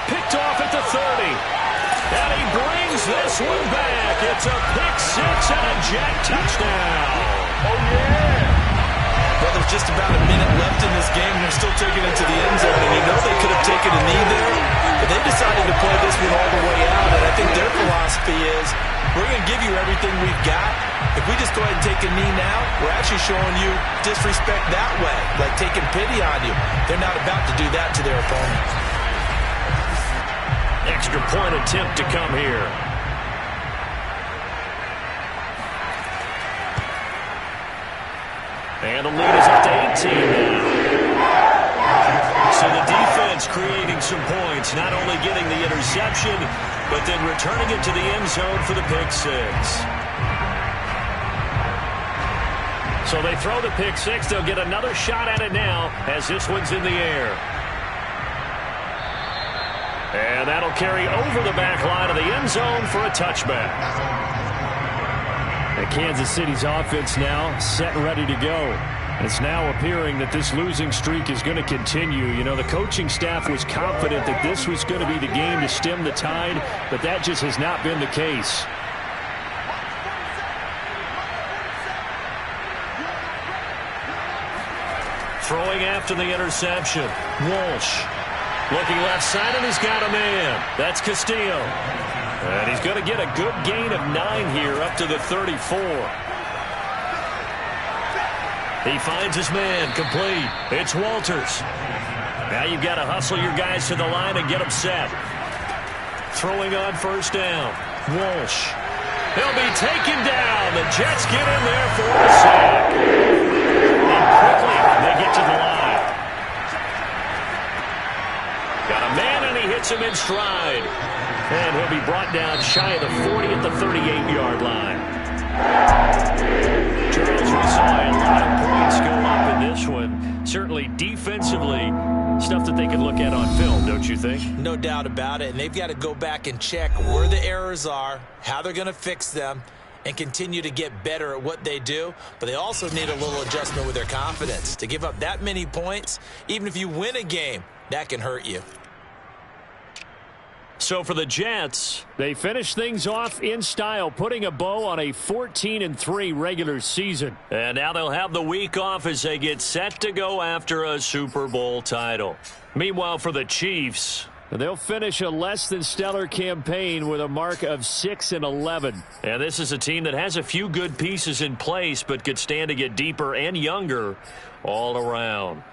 Picked off at the 30. And he brings this one back. It's a pick six and a Jet touchdown. Oh, yeah. Well, there's just about a minute left in this game, and they're still taking it to the end zone. And you know they could have taken a knee there, but they decided to play this one all the way out. And I think their philosophy is, we're going to give you everything we've got. If we just go ahead and take a knee now, we're actually showing you disrespect that way, like taking pity on you. They're not about to do that to their opponent. Extra point attempt to come here. And the lead is up to 18 now. So the defense creating some points, not only getting the interception, but then returning it to the end zone for the pick six. So they throw the pick six. They'll get another shot at it now as this one's in the air. And that'll carry over the back line of the end zone for a touchback. And Kansas City's offense now set and ready to go. It's now appearing that this losing streak is going to continue. You know, the coaching staff was confident that this was going to be the game to stem the tide, but that just has not been the case. Throwing after the interception. Walsh. Looking left side, and he's got a man. That's Castillo. And he's going to get a good gain of 9 here up to the 34. He finds his man complete. It's Walters. Now you've got to hustle your guys to the line and get them set. Throwing on first down. Walsh. He'll be taken down. The Jets get in there for a sack. And quickly they get to the line. Got a man, and he hits him in stride. And he'll be brought down shy of the 40 at the 38-yard line. Charles, we saw a lot of points go up in this one. Certainly defensively, stuff that they can look at on film, don't you think? No doubt about it. And they've got to go back and check where the errors are, how they're going to fix them, and continue to get better at what they do. But they also need a little adjustment with their confidence. To give up that many points, even if you win a game, that can hurt you. So for the Jets, they finish things off in style, putting a bow on a 14-3 regular season. And now they'll have the week off as they get set to go after a Super Bowl title. Meanwhile, for the Chiefs, they'll finish a less than stellar campaign with a mark of 6-11. And this is a team that has a few good pieces in place, but could stand to get deeper and younger all around.